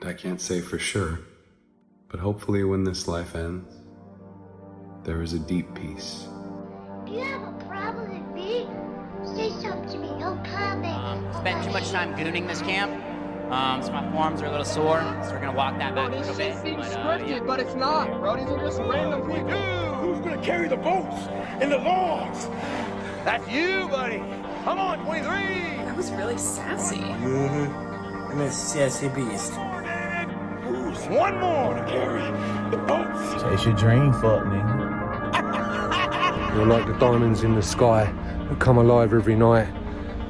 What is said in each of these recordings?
I can't say for sure. But hopefully when this life ends, there is a deep peace. Do you have a problem with me? Say something to me, no comment. Spent too much time gooning this camp, so my forearms are a little sore, so we're gonna walk that back a little bit. This shit seems scripted, but it's not, bro. These are just random people. Who's gonna carry the boats and the logs? That's you, buddy. Come on, 23. That was really sassy. I'm a sassy beast. Who's one more to carry the boats? Chase your dream, fuck nigga. You're like the diamonds in the sky that come alive every night.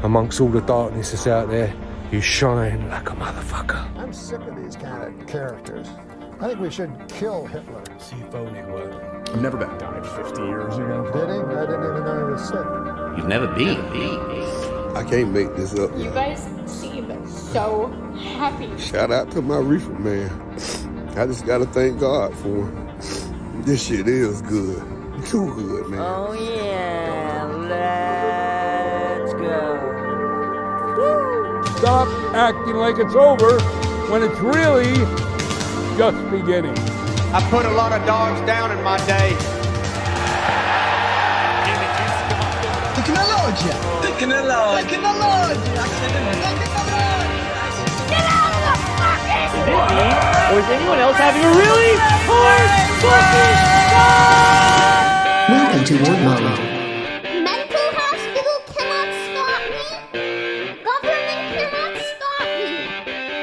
Amongst all the darkness that's out there, you shine like a motherfucker. I'm sick of these kind of characters. I think we should kill Hitler. I've never been died 50 years ago. Did he? I didn't even know he was sick. You've never been. I can't make this up. You guys seem so happy. Shout out to my reefer man. I just gotta thank God for him. This shit is good. Too good, man. Oh yeah, let's go. Stop acting like it's over when it's really just beginning. I put a lot of dogs down in my day. Tecnologia. Get out of the fucking Or is anyone else having a really hard fucking time? Welcome to Ward Mode. mental hospital cannot stop me. Government cannot stop me.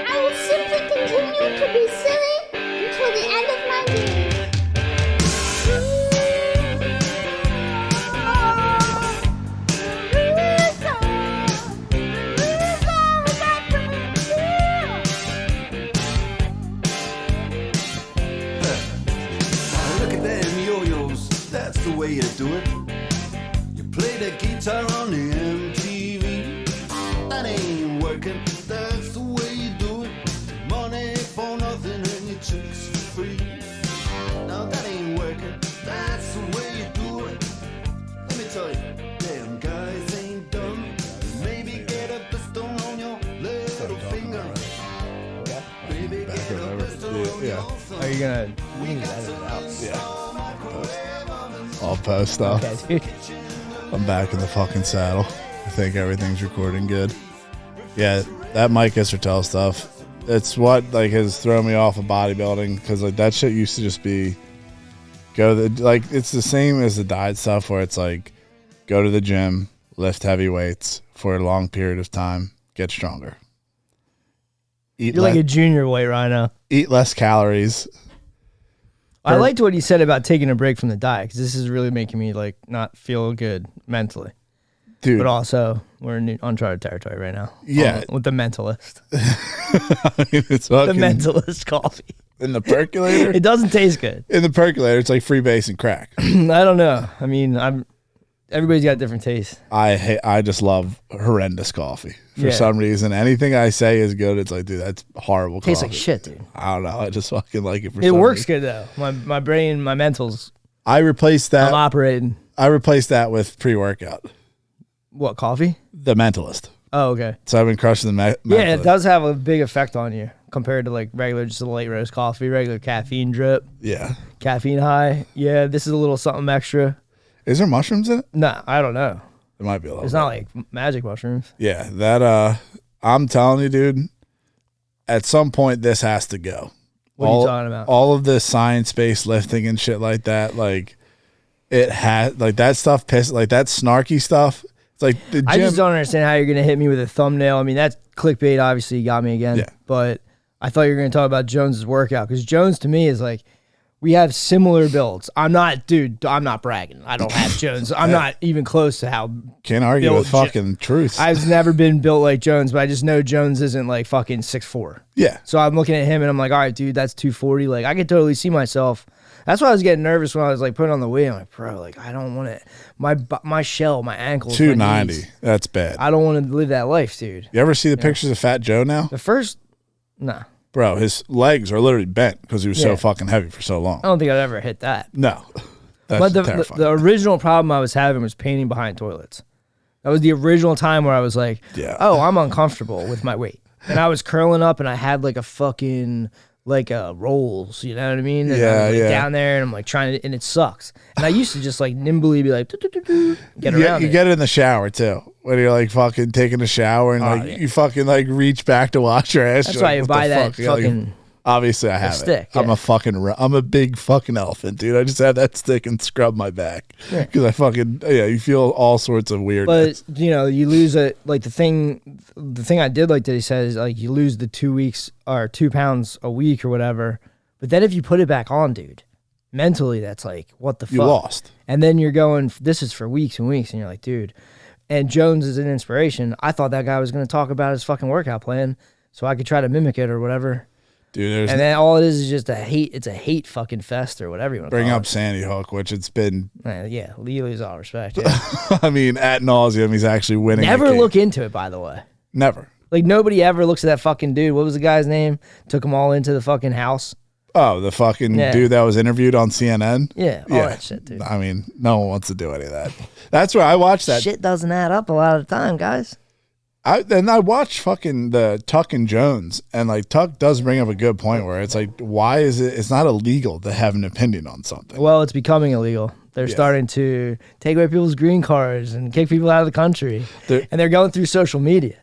I will simply continue to be silly until the end of my Look at them yo-yos, that's the way you do it. You play the guitar on the MTV. That ain't working, that's the way you do it. Money for nothing and your chicks for free. Now that ain't working, that's the way you do it. Let me tell you, damn guys ain't dumb. Maybe get a pistol on your little finger. Baby, get a pistol on your thumb. Are you gonna edit it out? I'll post stuff. Okay, dude. I'm back in the fucking saddle. I think everything's recording good. Yeah, that Mike Isertel stuff. It's what like has thrown me off of bodybuilding because like that shit used to just be it's the same as the diet stuff where it's like go to the gym, lift heavy weights for a long period of time, get stronger. You're like a junior weight right now. Eat less calories. I liked what he said about taking a break from the diet because this is really making me like not feel good mentally. Dude. But also, we're in uncharted territory right now. Yeah. With the mentalist. It's The fucking mentalist coffee. in the percolator. It doesn't taste good. In the percolator, it's like free base and crack. I don't know. I mean, everybody's got different tastes. I just love horrendous coffee for Yeah. some reason. Anything I say is good. It's like, dude, that's horrible. Tastes coffee. like shit, dude. I don't know. I just fucking like it for It some works reason. good though. My brain, my mentals. I replaced that. I'm operating. I replaced that with pre-workout. What, coffee? The Mentalist. Oh, okay. So I've been crushing the Mentalist. Yeah, it does have a big effect on you compared to like regular, just a late roast coffee, regular caffeine drip. Yeah. Caffeine high. Yeah, this is a little something extra. Is there mushrooms in it? Nah, I don't know. It might be a little. It's bit. not like magic mushrooms. Yeah, that I'm telling you, dude, at some point this has to go. What are you talking about? All of this science-based lifting and shit like that, like it has like that stuff like that snarky stuff. It's like the gym. I just don't understand how you're gonna hit me with a thumbnail. I mean, that's clickbait. Obviously, you got me again. Yeah. But I thought you were gonna talk about Jones's workout because Jones to me is like we have similar builds. I'm not bragging. I don't have Jones. I'm not even close to how. Can't argue with fucking truth. I've never been built like Jones, but I just know Jones isn't like fucking 6'4". Yeah. So I'm looking at him and I'm like, all right, dude, that's 240. Like I could totally see myself. That's why I was getting nervous when I was like putting on the weight. I'm like, bro, like I don't want to. My shell, my ankles, 290. That's bad. I don't want to live that life, dude. You ever see the pictures of Fat Joe now? The first, nah. Bro, his legs are literally bent because he was so fucking heavy for so long. I don't think I'd ever hit that. No. That's But terrifying. the original problem I was having was painting behind toilets. That was the original time where I was like, oh, I'm uncomfortable with my weight. And I was curling up and I had like a fucking like rolls, you know what I mean? And I was, like, down there and I'm like trying to, and it sucks. And I used to just like nimbly be like, get around You get it in the shower too. When you're like fucking taking a shower and like you fucking like reach back to wash your ass. That's you're why like, you what buy the that fuck? fucking obviously I have stick, it. I'm a big fucking elephant, dude. I just have that stick and scrub my back because I fucking you feel all sorts of weirdness. But you know, you lose it. Like the thing I did like that he says, like you lose the 2 weeks or 2 pounds a week or whatever. But then if you put it back on, dude, mentally that's like, what the fuck? You lost. And then you're going, this is for weeks and weeks, and you're like, dude. And Jones is an inspiration. I thought that guy was going to talk about his fucking workout plan so I could try to mimic it or whatever. Dude, and then all it is just a hate. It's a hate fucking fest or whatever you want to bring call up Sandy Hook, which it's been. Yeah, Lee lose all respect. Yeah. I mean, at nauseum, he's actually winning. Never look into it, by the way. Never. Like nobody ever looks at that fucking dude. What was the guy's name? Took them all into the fucking house. Oh, the fucking dude that was interviewed on CNN? Yeah, all that shit, dude. I mean, no one wants to do any of that. That's where I watched that. Shit doesn't add up a lot of the time, guys. I watched fucking the Tuck and Jones, and like Tuck does bring up a good point where it's like, why is it's not illegal to have an opinion on something? Well, it's becoming illegal. They're starting to take away people's green cards and kick people out of the country. And they're going through social media.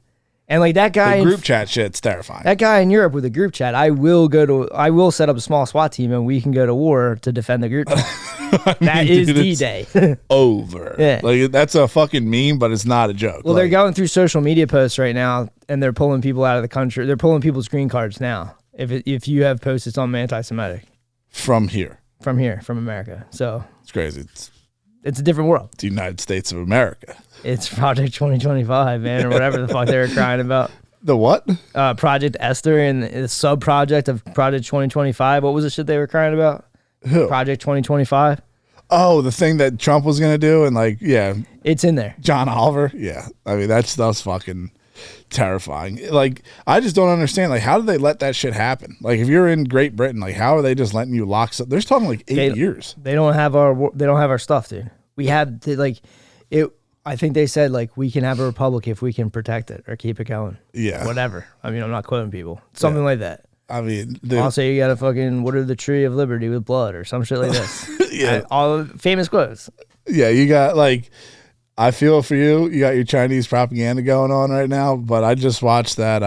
And like that guy, the group chat shit's terrifying. That guy in Europe with a group chat, I will set up a small SWAT team and we can go to war to defend the group chat. That is D-Day. Over. Yeah. Like that's a fucking meme, but it's not a joke. Well, they're going through social media posts right now and they're pulling people out of the country. They're pulling people's green cards now. If you have posts, it's on anti-Semitic. From America. So it's crazy. It's a different world. The United States of America. It's Project 2025, man, or whatever the fuck they were crying about. The what? Project Esther and the sub-project of Project 2025. What was the shit they were crying about? Who? Project 2025. Oh, the thing that Trump was going to do? And like, yeah. It's in there. John Oliver? Yeah. I mean, that stuff's fucking terrifying. Like, I just don't understand. Like, how did they let that shit happen? Like, if you're in Great Britain, like, how are they just letting you lock stuff? They're talking like 8 years. They don't have our stuff, dude. We have to, like, it. I think they said like we can have a republic if we can protect it or keep it going. Yeah. Whatever. I mean, I'm not quoting people. Something like that. I mean, also you got to fucking water the tree of liberty with blood or some shit like this. Yeah. All famous quotes. Yeah, you got like, I feel for you. You got your Chinese propaganda going on right now, but I just watched that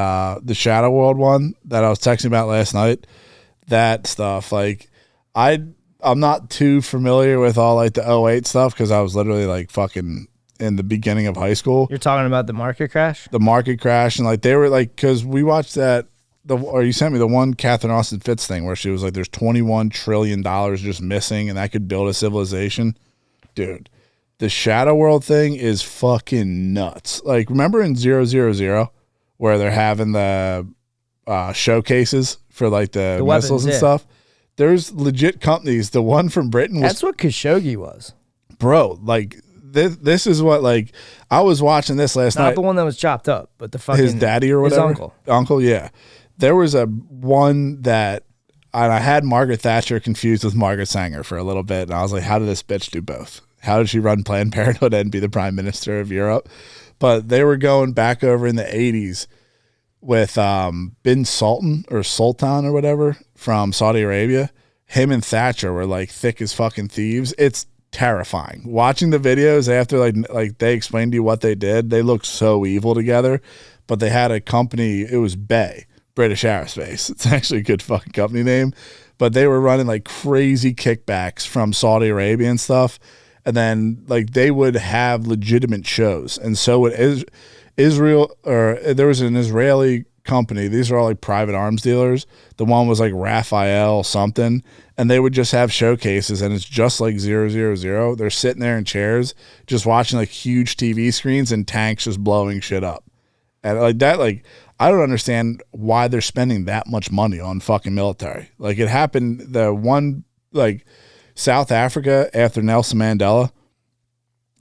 the Shadow World one that I was texting about last night. That stuff, like I'm not too familiar with all like the 08 stuff because I was literally like fucking in the beginning of high school. You're talking about the market crash? The market crash, and like they were like, because we watched that, or you sent me the one Catherine Austin Fitts thing where she was like, there's $21 trillion just missing and that could build a civilization. Dude, the Shadow World thing is fucking nuts. Like, remember in 000 where they're having the showcases for like the missiles weapons, and stuff? There's legit companies. The one from Britain was... That's what Khashoggi was. Bro, like, this is what, like, I was watching this last night. Not the one that was chopped up, but the fucking... His daddy or whatever? His uncle. Uncle, yeah. There was a one that... And I had Margaret Thatcher confused with Margaret Sanger for a little bit, and I was like, how did this bitch do both? How did she run Planned Parenthood and be the Prime Minister of Europe? But they were going back over in the 80s with bin Sultan or whatever from Saudi Arabia. Him and Thatcher were like thick as fucking thieves. It's terrifying. Watching the videos after like they explained to you what they did, they looked so evil together. But they had a company, it was BAE, British Aerospace. It's actually a good fucking company name. But they were running like crazy kickbacks from Saudi Arabia and stuff. And then like they would have legitimate shows. And so would Israel, or there was an Israeli company. These are all like private arms dealers. The one was like Raphael something, and they would just have showcases, and it's just like 000. They're sitting there in chairs just watching like huge TV screens and tanks just blowing shit up. And like that, like I don't understand why they're spending that much money on fucking military. Like it happened, the one like South Africa after Nelson Mandela,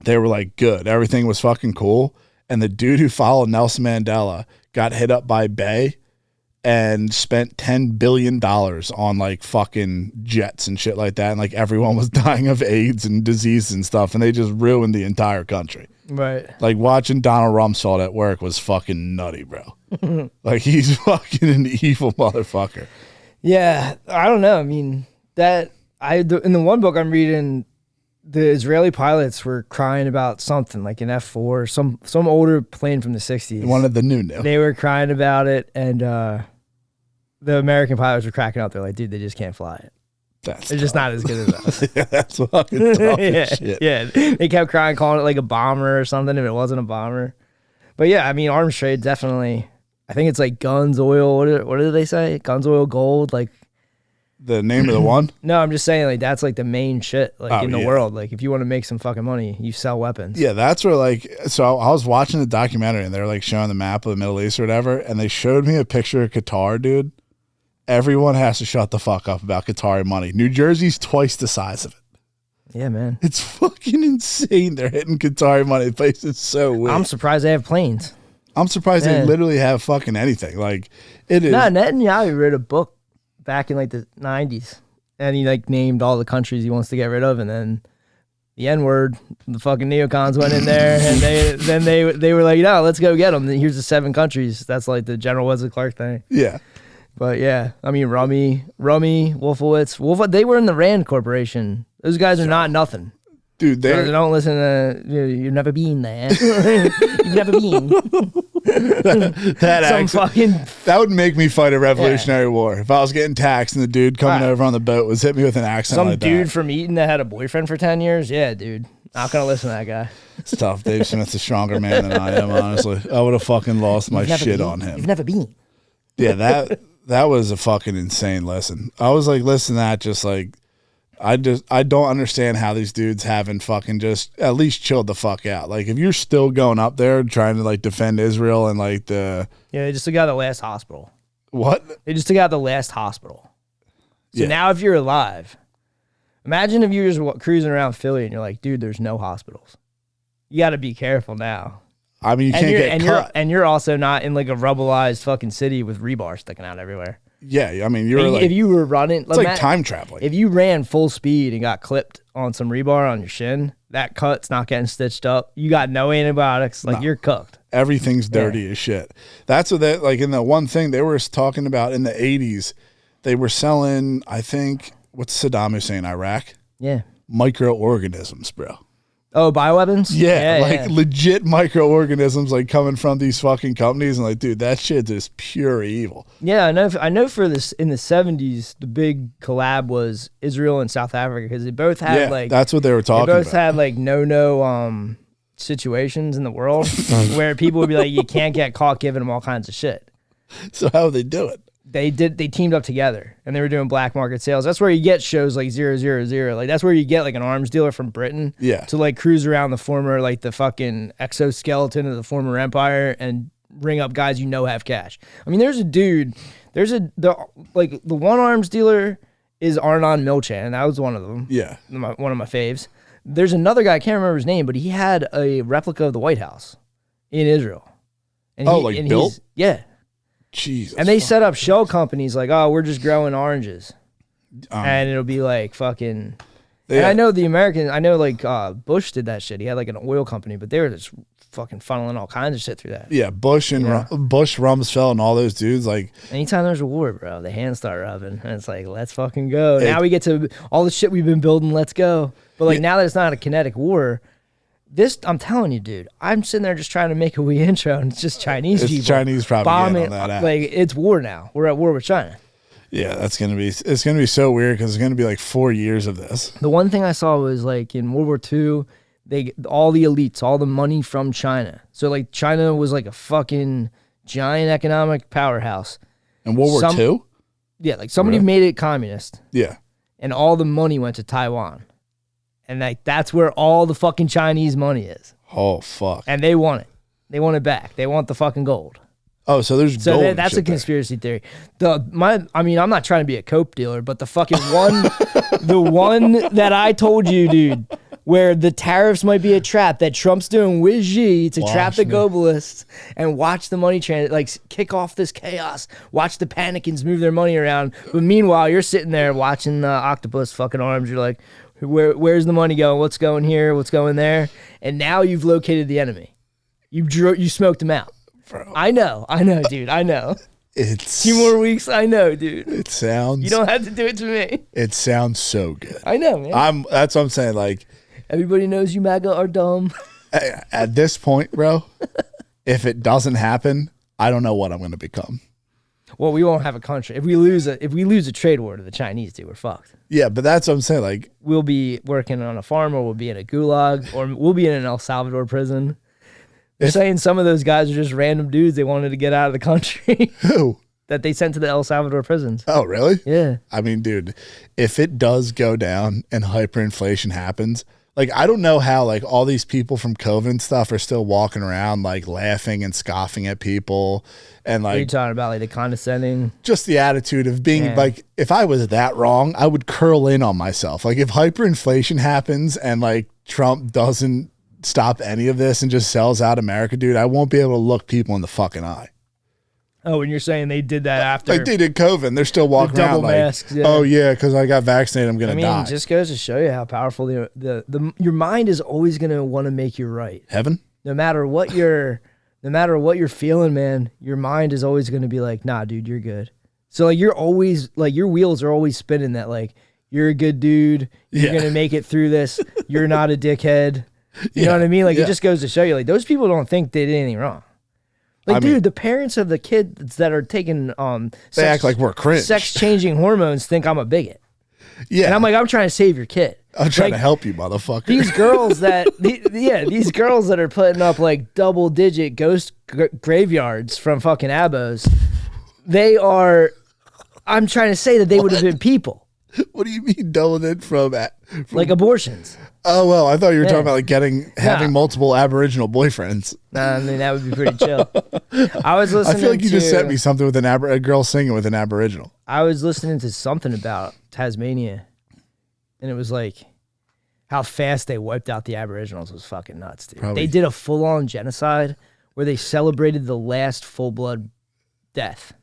they were like good. Everything was fucking cool. And the dude who followed Nelson Mandela got hit up by BAE and spent $10 billion on like fucking jets and shit like that. And like everyone was dying of AIDS and disease and stuff. And they just ruined the entire country. Right. Like watching Donald Rumsfeld at work was fucking nutty, bro. Like he's fucking an evil motherfucker. Yeah, I don't know. I mean, in the one book I'm reading, the Israeli pilots were crying about something like an F4, some older plane from the 60s. One of the new. They were crying about it, and the American pilots were cracking up. They're like, dude, they just can't fly it. They're just not as good as us. Yeah, that's fucking tough as shit. Yeah, they kept crying, calling it like a bomber or something if it wasn't a bomber. But yeah, I mean, arms trade definitely. I think it's like guns, oil. What do they say? Guns, oil, gold. Like the name of the one? No, I'm just saying like that's like the main shit like in the yeah. world. Like if you want to make some fucking money, you sell weapons. Yeah, that's where like, so I was watching the documentary and they're like showing the map of the Middle East or whatever, and they showed me a picture of Qatar, dude. Everyone has to shut the fuck up about Qatari money. New Jersey's twice the size of it. Yeah, man. It's fucking insane. They're hitting Qatari money. The place is so weird. I'm surprised they have planes. I'm surprised they literally have fucking anything. Like it is. No, Netanyahu wrote a book back in like the 90s, and he like named all the countries he wants to get rid of, and then the N-word, the fucking neocons went in there, and they were like, no, let's go get them. Here's the 7 countries. That's like the General Wesley Clark thing. Yeah. But yeah, I mean, Rummy, Wolfowitz, they were in the Rand Corporation. Those guys are not nothing. Dude, they don't listen to you've never been there. You've never been. That would make me fight a Revolutionary War if I was getting taxed and the dude coming over on the boat was hit me with an accent. Some like dude that. from Eaton that had a boyfriend for 10 years. Yeah, dude, not gonna listen to that guy. It's tough. Dave Smith's a stronger man than I am. Honestly, I would have fucking lost my shit on him. You've never been. Yeah, that was a fucking insane lesson. I was like, listen to that, just like. I don't understand how these dudes haven't fucking just at least chilled the fuck out. Like if you're still going up there trying to like defend Israel and like they just took out the last hospital. What? They just took out the last hospital. So now if you're alive, imagine if you're just cruising around Philly and you're like, dude, there's no hospitals. You got to be careful now. I mean, you can't get cut. And you're also not in like a rubbleized fucking city with rebar sticking out everywhere. Yeah, I mean, you're like, if you were running, it's like time traveling. If you ran full speed and got clipped on some rebar on your shin, that cut's not getting stitched up. You got no antibiotics, like you're cooked. Everything's dirty as shit. That's what they like in the one thing they were talking about in the 80s. They were selling, I think, what's Saddam Hussein, Iraq? Yeah, microorganisms, bro. Oh, bioweapons? Yeah, legit microorganisms like coming from these fucking companies, and like, dude, that shit is pure evil. Yeah, I know for this in the 70s, the big collab was Israel and South Africa because they both had like that's what they were talking about. They both had like no situations in the world where people would be like, you can't get caught giving them all kinds of shit. So how would they do it? They teamed up together and they were doing black market sales. That's where you get shows like 000. Like that's where you get like an arms dealer from Britain to like cruise around the former, like the fucking exoskeleton of the former empire and ring up guys you know have cash. I mean, there's a dude, the one arms dealer is Arnon Milchan. That was one of them. Yeah. One of my faves. There's another guy, I can't remember his name, but he had a replica of the White House in Israel. And built? Yeah. Jesus. And they set up shell companies like, oh, we're just growing oranges. And it'll be like fucking. And I know like Bush did that shit. He had like an oil company, but they were just fucking funneling all kinds of shit through that. Yeah, Bush and Bush, Rumsfeld, and all those dudes. Like anytime there's a war, bro, the hands start rubbing, and it's like, let's fucking go. Now we get to all the shit we've been building. Let's go. But like now that it's not a kinetic war. I'm telling you, dude, I'm sitting there just trying to make a wee intro, and it's just Chinese people. It's Chinese propaganda on that app. Like, it's war now. We're at war with China. Yeah, it's gonna be so weird because it's gonna be like 4 years of this. The one thing I saw was like in World War II, all the elites, all the money from China. So like China was like a fucking giant economic powerhouse. And World War II? Yeah, like somebody made it communist. Yeah. And all the money went to Taiwan. And like that's where all the fucking Chinese money is. Oh fuck! And they want it. They want it back. They want the fucking gold. Oh, so there's gold. That's a conspiracy theory. I'm not trying to be a coke dealer, but the fucking one, the one that I told you, dude, where the tariffs might be a trap that Trump's doing with Xi to trap the globalists and watch the money kick off this chaos. Watch the panicans move their money around. But meanwhile, you're sitting there watching the octopus fucking arms. You're like, where's the money going? What's going here? What's going there? And now you've located the enemy. You smoked him out. I know, dude. I know. It's 2 more weeks. I know, dude. It sounds. You don't have to do it to me. It sounds so good. I know, man. That's what I'm saying. Like, everybody knows you MAGA are dumb. At this point, bro, if it doesn't happen, I don't know what I'm going to become. Well, we won't have a country. If we lose a trade war to the Chinese, dude, we're fucked. Yeah, but that's what I'm saying. Like, we'll be working on a farm, or we'll be in a gulag, or we'll be in an El Salvador prison. They're saying some of those guys are just random dudes they wanted to get out of the country. Who? That they sent to the El Salvador prisons. Oh, really? Yeah. I mean, dude, if it does go down and hyperinflation happens, like, I don't know how, like, all these people from COVID and stuff are still walking around, like, laughing and scoffing at people. And, like, what are you talking about? Like, the condescending? Just the attitude of being, like, if I was that wrong, I would curl in on myself. Like, if hyperinflation happens and, like, Trump doesn't stop any of this and just sells out America, dude, I won't be able to look people in the fucking eye. Oh, and you're saying they did that after? Like, they did COVID, and they're still walking around like, masks, oh, yeah, because I got vaccinated, I'm going to die. It just goes to show you how powerful your mind is always going to want to make you right. Heaven? No matter what you're feeling, man, your mind is always going to be like, nah, dude, you're good. So, like, you're always, like, your wheels are always spinning that, like, you're a good dude, you're going to make it through this, you're not a dickhead. You know what I mean? Like, it just goes to show you, like, those people don't think they did anything wrong. Like, dude, the parents of the kids that are taking they act like we're cringe. Sex-changing hormones think I'm a bigot. Yeah. And I'm like, I'm trying to save your kid. I'm trying to help you, motherfucker. These girls these girls that are putting up, like, double-digit ghost graveyards from fucking abos, I'm trying to say that they would have been people. What do you mean double-digit from like abortions? Oh, well, I thought you were talking about, like, having multiple Aboriginal boyfriends. Nah, I mean, that would be pretty chill. I was listening. I feel like you just sent me something with a girl singing with an Aboriginal. I was listening to something about Tasmania, and it was like how fast they wiped out the Aboriginals was fucking nuts, dude. They did a full-on genocide where they celebrated the last full-blood death.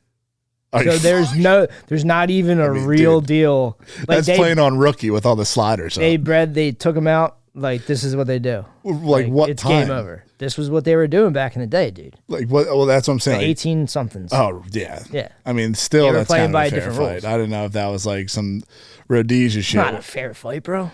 So there's not even a real deal. Like, that's playing on rookie with all the sliders. They took them out. Like, this is what they do. Like what it's time? Game over. This was what they were doing back in the day, dude. Like what? Well, that's what I'm saying. 18 somethings. Oh yeah, yeah. I mean, still that's playing kind by of a fair different fight. rules. I didn't know if that was like some Rhodesia shit. Not a fair fight, bro.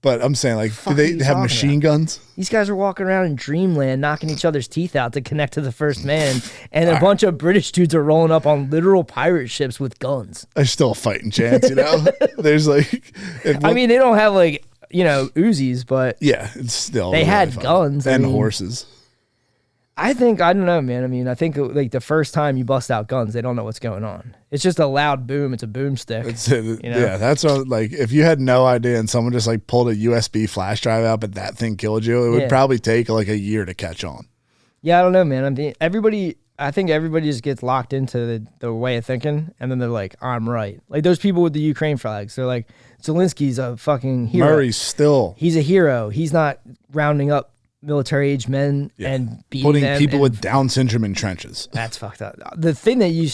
But I'm saying, like, do they have machine guns? These guys are walking around in dreamland, knocking each other's teeth out to connect to the first man, and a bunch of British dudes are rolling up on literal pirate ships with guns. There's still a fighting chance, you know? There's like... I mean, they don't have, like, you know, Uzis, but... Yeah, it's still... They had guns. And horses. I don't know, man. I mean, I think, like, the first time you bust out guns, they don't know what's going on. It's just a loud boom. It's a boomstick. You know? Yeah, that's what, like, if you had no idea and someone just, like, pulled a USB flash drive out, but that thing killed you, it would probably take, like, a year to catch on. Yeah, I don't know, man. I think everybody just gets locked into the way of thinking, and then they're like, I'm right. Like, those people with the Ukraine flags, they're like, Zelensky's a fucking hero. Murray's still... He's a hero. He's not rounding up military-age men and putting them people with Down syndrome in trenches. That's fucked up. The thing that you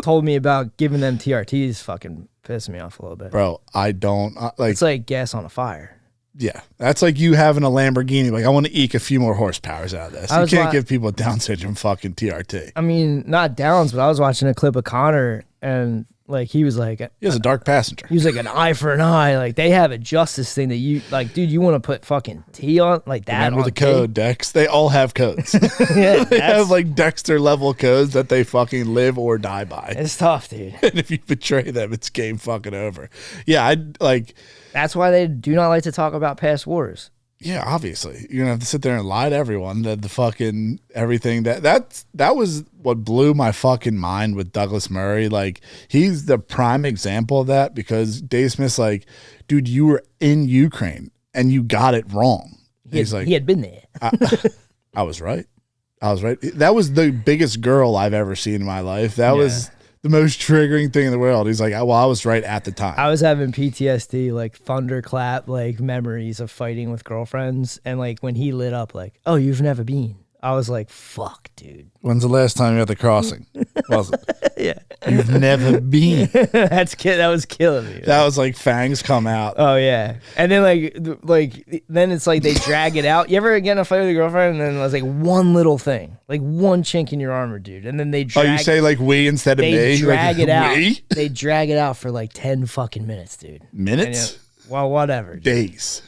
told me about giving them TRTs fucking pissing me off a little bit. Bro, I don't... like. It's like gas on a fire. Yeah, that's like you having a Lamborghini. Like, I want to eke a few more horsepowers out of this. You can't give people with Down syndrome fucking TRT. I mean, not Downs, but I was watching a clip of Connor, and like he was like, he was a dark passenger. He was like, an eye for an eye. Like, they have a justice thing that you like, dude. You want to put fucking T on like that? Remember the code, Dex? They all have codes. Yeah, they have like Dexter level codes that they fucking live or die by. It's tough, dude. And if you betray them, it's game fucking over. Yeah, I like. That's why they do not like to talk about past wars. Yeah, obviously. You're gonna have to sit there and lie to everyone that the fucking everything that was what blew my fucking mind with Douglas Murray. Like, he's the prime example of that, because Dave Smith's like, dude, you were in Ukraine and you got it wrong. He had been there. I was right. I was right. That was the biggest girl I've ever seen in my life. That was the most triggering thing in the world. He's like, well, I was right at the time. I was having PTSD, like thunderclap, like memories of fighting with girlfriends. And like when he lit up, like, oh, you've never been. I was like, fuck, dude. When's the last time you were at the crossing? Was it? Yeah. You've never been. That was killing me. That was like fangs come out. Oh yeah, and then then it's like they drag it out. You ever get in a fight with your girlfriend, and then there's like one little thing, like one chink in your armor, dude, and then they drag. Oh, you say like we instead of me? They drag like, it out. We? They drag it out for like 10 fucking minutes, dude. Minutes? Well, whatever. Dude. Days.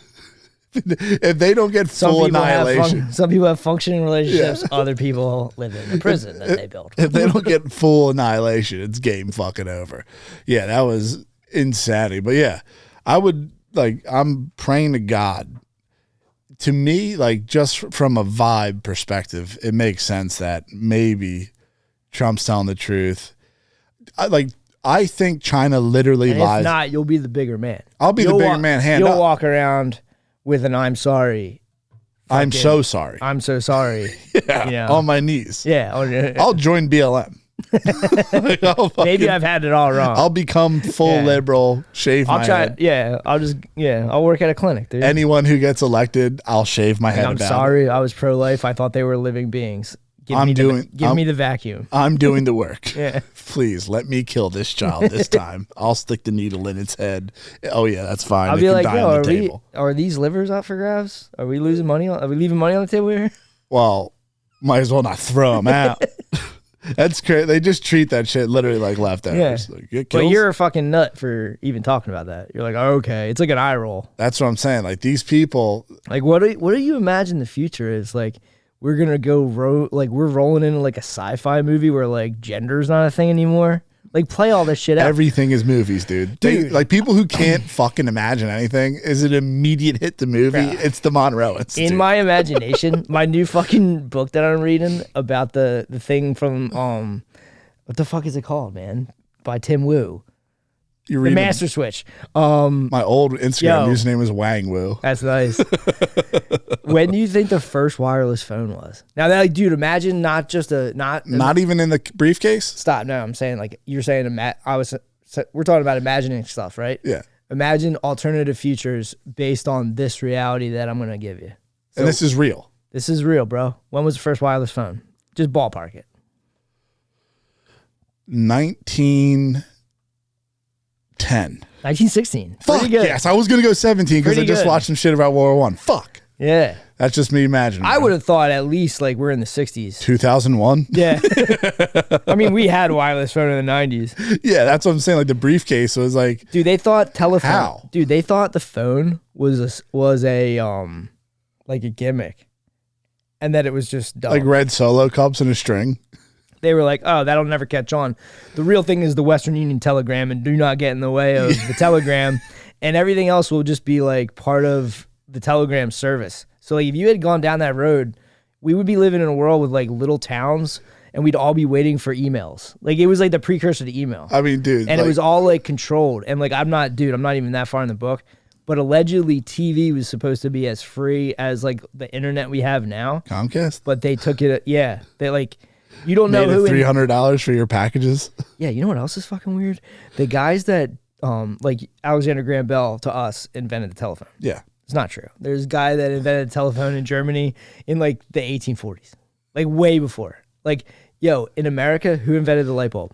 If they don't get full annihilation. Some people have functioning relationships. Yeah. Other people live in the prison that they built. If they don't get full annihilation, it's game fucking over. Yeah, that was insanity. But yeah, I would I'm praying to God. To me, like just from a vibe perspective, it makes sense that maybe Trump's telling the truth. I think China literally lies. If not, you'll be the bigger man. I'll be the bigger man. Hand up. You'll walk around with an "I'm sorry." I'm so sorry. I'm so sorry. Yeah, you know? On my knees. Yeah. I'll join BLM. Maybe I've had it all wrong. I'll become full liberal, shave my head. Yeah, I'll work at a clinic, dude. Anyone who gets elected, I'll shave my head. I'm sorry, I was pro-life. I thought they were living beings. Give me the vacuum. I'm doing the work. Yeah. Please let me kill this child this time. I'll stick the needle in its head. Oh yeah, that's fine. I'll be like, yo, are these livers up for grabs? Are we losing money? Are we leaving money on the table here? Well, might as well not throw them out. That's crazy. They just treat that shit literally like leftovers. Yeah. But you're a fucking nut for even talking about that. You're like, oh, okay. It's like an eye roll. That's what I'm saying. Like these people. Like what do you imagine the future is? Like we're gonna go we're rolling into like a sci-fi movie where like gender's not a thing anymore. Like play all this shit out. Everything is movies, dude. Like people who can't fucking imagine anything is an immediate hit to movie. Bro. It's the Monroe Institute. In my imagination, my new fucking book that I'm reading about the thing from what the fuck is it called, man? By Tim Wu. You the Master Switch. My old Instagram username was Wang Wu. That's nice. When do you think the first wireless phone was? Now, that, like, dude, imagine not even in the briefcase. Stop. No, I'm saying like you're saying. We're talking about imagining stuff, right? Yeah. Imagine alternative futures based on this reality that I'm gonna give you. So, and this is real. This is real, bro. When was the first wireless phone? Just ballpark it. 1916. Fuck Pretty good. yes, I was gonna go 17 because I just watched some shit about World War I. Fuck. Yeah. That's just me imagining. I would have thought at least like we're in the 60s. 2001? Yeah. I mean, we had wireless phone in the 90s. Yeah, that's what I'm saying. Like the briefcase was like. Dude, they thought telephone. How? Dude, they thought the phone was a like a gimmick, and that it was just dumb. Like red Solo cups and a string. They were like, oh, that'll never catch on. The real thing is the Western Union telegram, and do not get in the way of the telegram, and everything else will just be like part of the telegram service. So like if you had gone down that road, we would be living in a world with like little towns, and we'd all be waiting for emails. Like it was like the precursor to email. I mean, dude. And it was all like controlled. And like I'm not even that far in the book, but allegedly TV was supposed to be as free as like the internet we have now. Comcast? But they took it, yeah. They like, you don't know made who. $300 for your packages. Yeah, you know what else is fucking weird? The guys that like Alexander Graham Bell to us invented the telephone. Yeah. It's not true. There's a guy that invented a telephone in Germany in like the 1840s, like way before. Like, yo, in America, who invented the light bulb?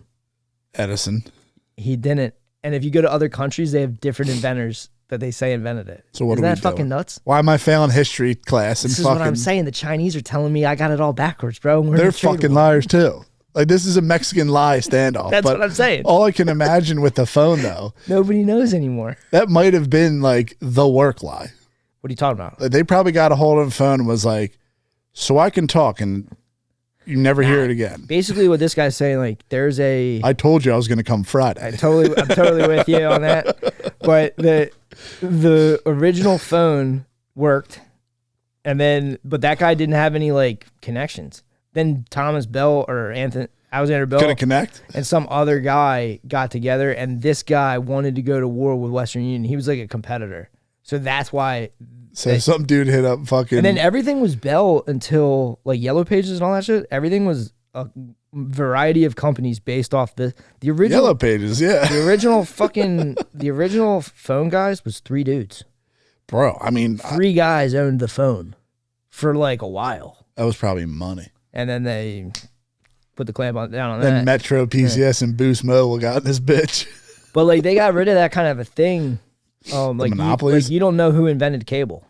Edison. He didn't. And if you go to other countries, they have different inventors that they say invented it. So what Isn't are we that fucking doing? nuts? Why am I failing history class? This is what I'm saying. The Chinese are telling me I got it all backwards, bro. They're fucking liars too. Like this is a Mexican lie standoff. That's what I'm saying. All I can imagine with the phone though. Nobody knows anymore. That might have been like the work lie. What are you talking about? Like, they probably got a hold of the phone and was like, so I can talk and you never hear it again. Basically what this guy's saying, like there's a... I told you I was going to come Friday. I'm totally with you on that. But the original phone worked, and then but that guy didn't have any like connections. Then Thomas Bell or Alexander Bell couldn't connect, and some other guy got together, and this guy wanted to go to war with Western Union. He was like a competitor, so that's why. So some dude hit up fucking. And then everything was Bell until like Yellow Pages and all that shit. Everything was a variety of companies based off the original Yellow Pages. Yeah, the original phone guys was 3 dudes. Bro, I mean, 3 guys owned the phone for like a while. That was probably money. And then they put the clamp down on Then that. Metro, PCS, and Boost Mobile got in this bitch. But like they got rid of that kind of a thing. Like monopolies? you don't know who invented cable.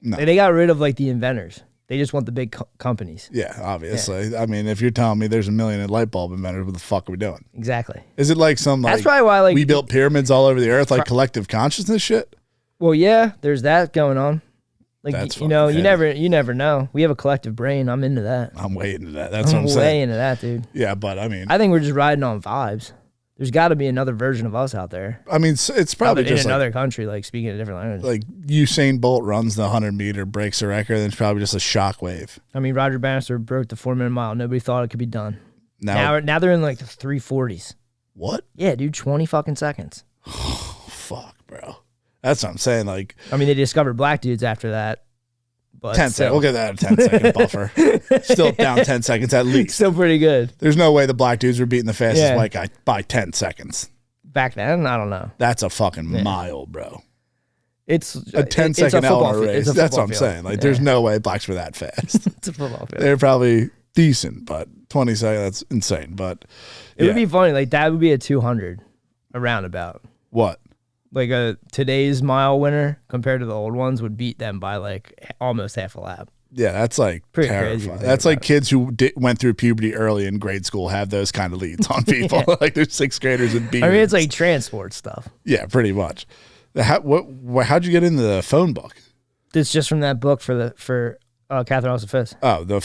No. Like, they got rid of like the inventors. They just want the big companies. Yeah, obviously. Yeah. I mean, if you're telling me there's a million light bulb inventors, what the fuck are we doing? Exactly. Is it like some That's probably why like we built pyramids all over the earth, like collective consciousness shit? Well, yeah, there's that going on. Like That's you know, fucking you never know. We have a collective brain. I'm into that. I'm way into that. That's what I'm way saying. into that, dude. Yeah, but I mean, I think we're just riding on vibes. There's got to be another version of us out there. I mean, it's probably in just another country, like speaking a different language. Like Usain Bolt runs the 100-meter, breaks the record, then it's probably just a shockwave. I mean, Roger Bannister broke the 4-minute mile. Nobody thought it could be done. Now they're in like the 340s. What? Yeah, dude, 20 fucking seconds. Oh, fuck, bro. That's what I'm saying. Like, I mean, they discovered black dudes after that. But 10 seconds. We'll get that a 10-second buffer. Still down 10 seconds at least. Still pretty good. There's no way the black dudes were beating the fastest white guy by 10 seconds. Back then, I don't know. That's a fucking mile, bro. It's a 10-second element race. That's what I'm saying. Like, there's no way blacks were that fast. It's a football field. They're probably decent, but 20 seconds, that's insane. But it would be funny. Like, that would be a 200, a roundabout. What? Like today's mile winner compared to the old ones would beat them by like almost half a lap. Yeah, that's like pretty terrifying. That's like kids who went through puberty early in grade school have those kind of leads on people. Like they're 6th graders and beards. I mean, it's like transport stuff. Yeah, pretty much. How'd you get into the phone book? It's just from that book for Catherine Austin Fist. Oh, the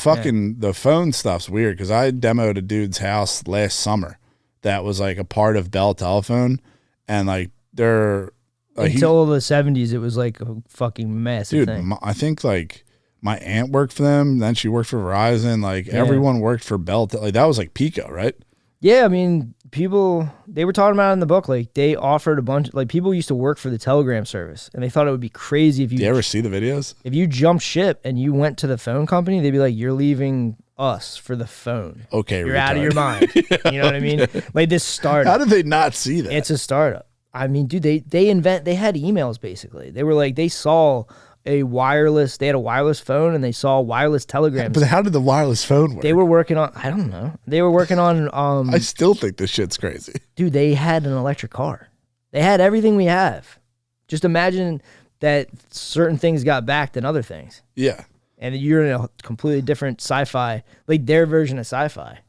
phone stuff's weird because I demoed a dude's house last summer that was like a part of Bell Telephone, and like they're until the 70s, it was like a fucking massive thing. I think like my aunt worked for them, then she worked for Verizon. Like everyone worked for Bell. Like that was like Pico, right? Yeah, I mean, people, they were talking about it in the book. Like they offered a bunch, like people used to work for the telegram service, and they thought it would be crazy if you. Do you ever see the videos? If you jumped ship and you went to the phone company, they'd be like, "You're leaving us for the phone. Okay, you're out of your mind." You know what I mean? Like this startup. How did they not see that? It's a startup. I mean, dude, they had emails basically. They were like, they saw they had a wireless phone and they saw wireless telegrams. But how did the wireless phone work? They were working on, I don't know. They were working on, I still think this shit's crazy. Dude, they had an electric car. They had everything we have. Just imagine that certain things got back than other things. Yeah. And you're in a completely different sci-fi, like their version of sci-fi.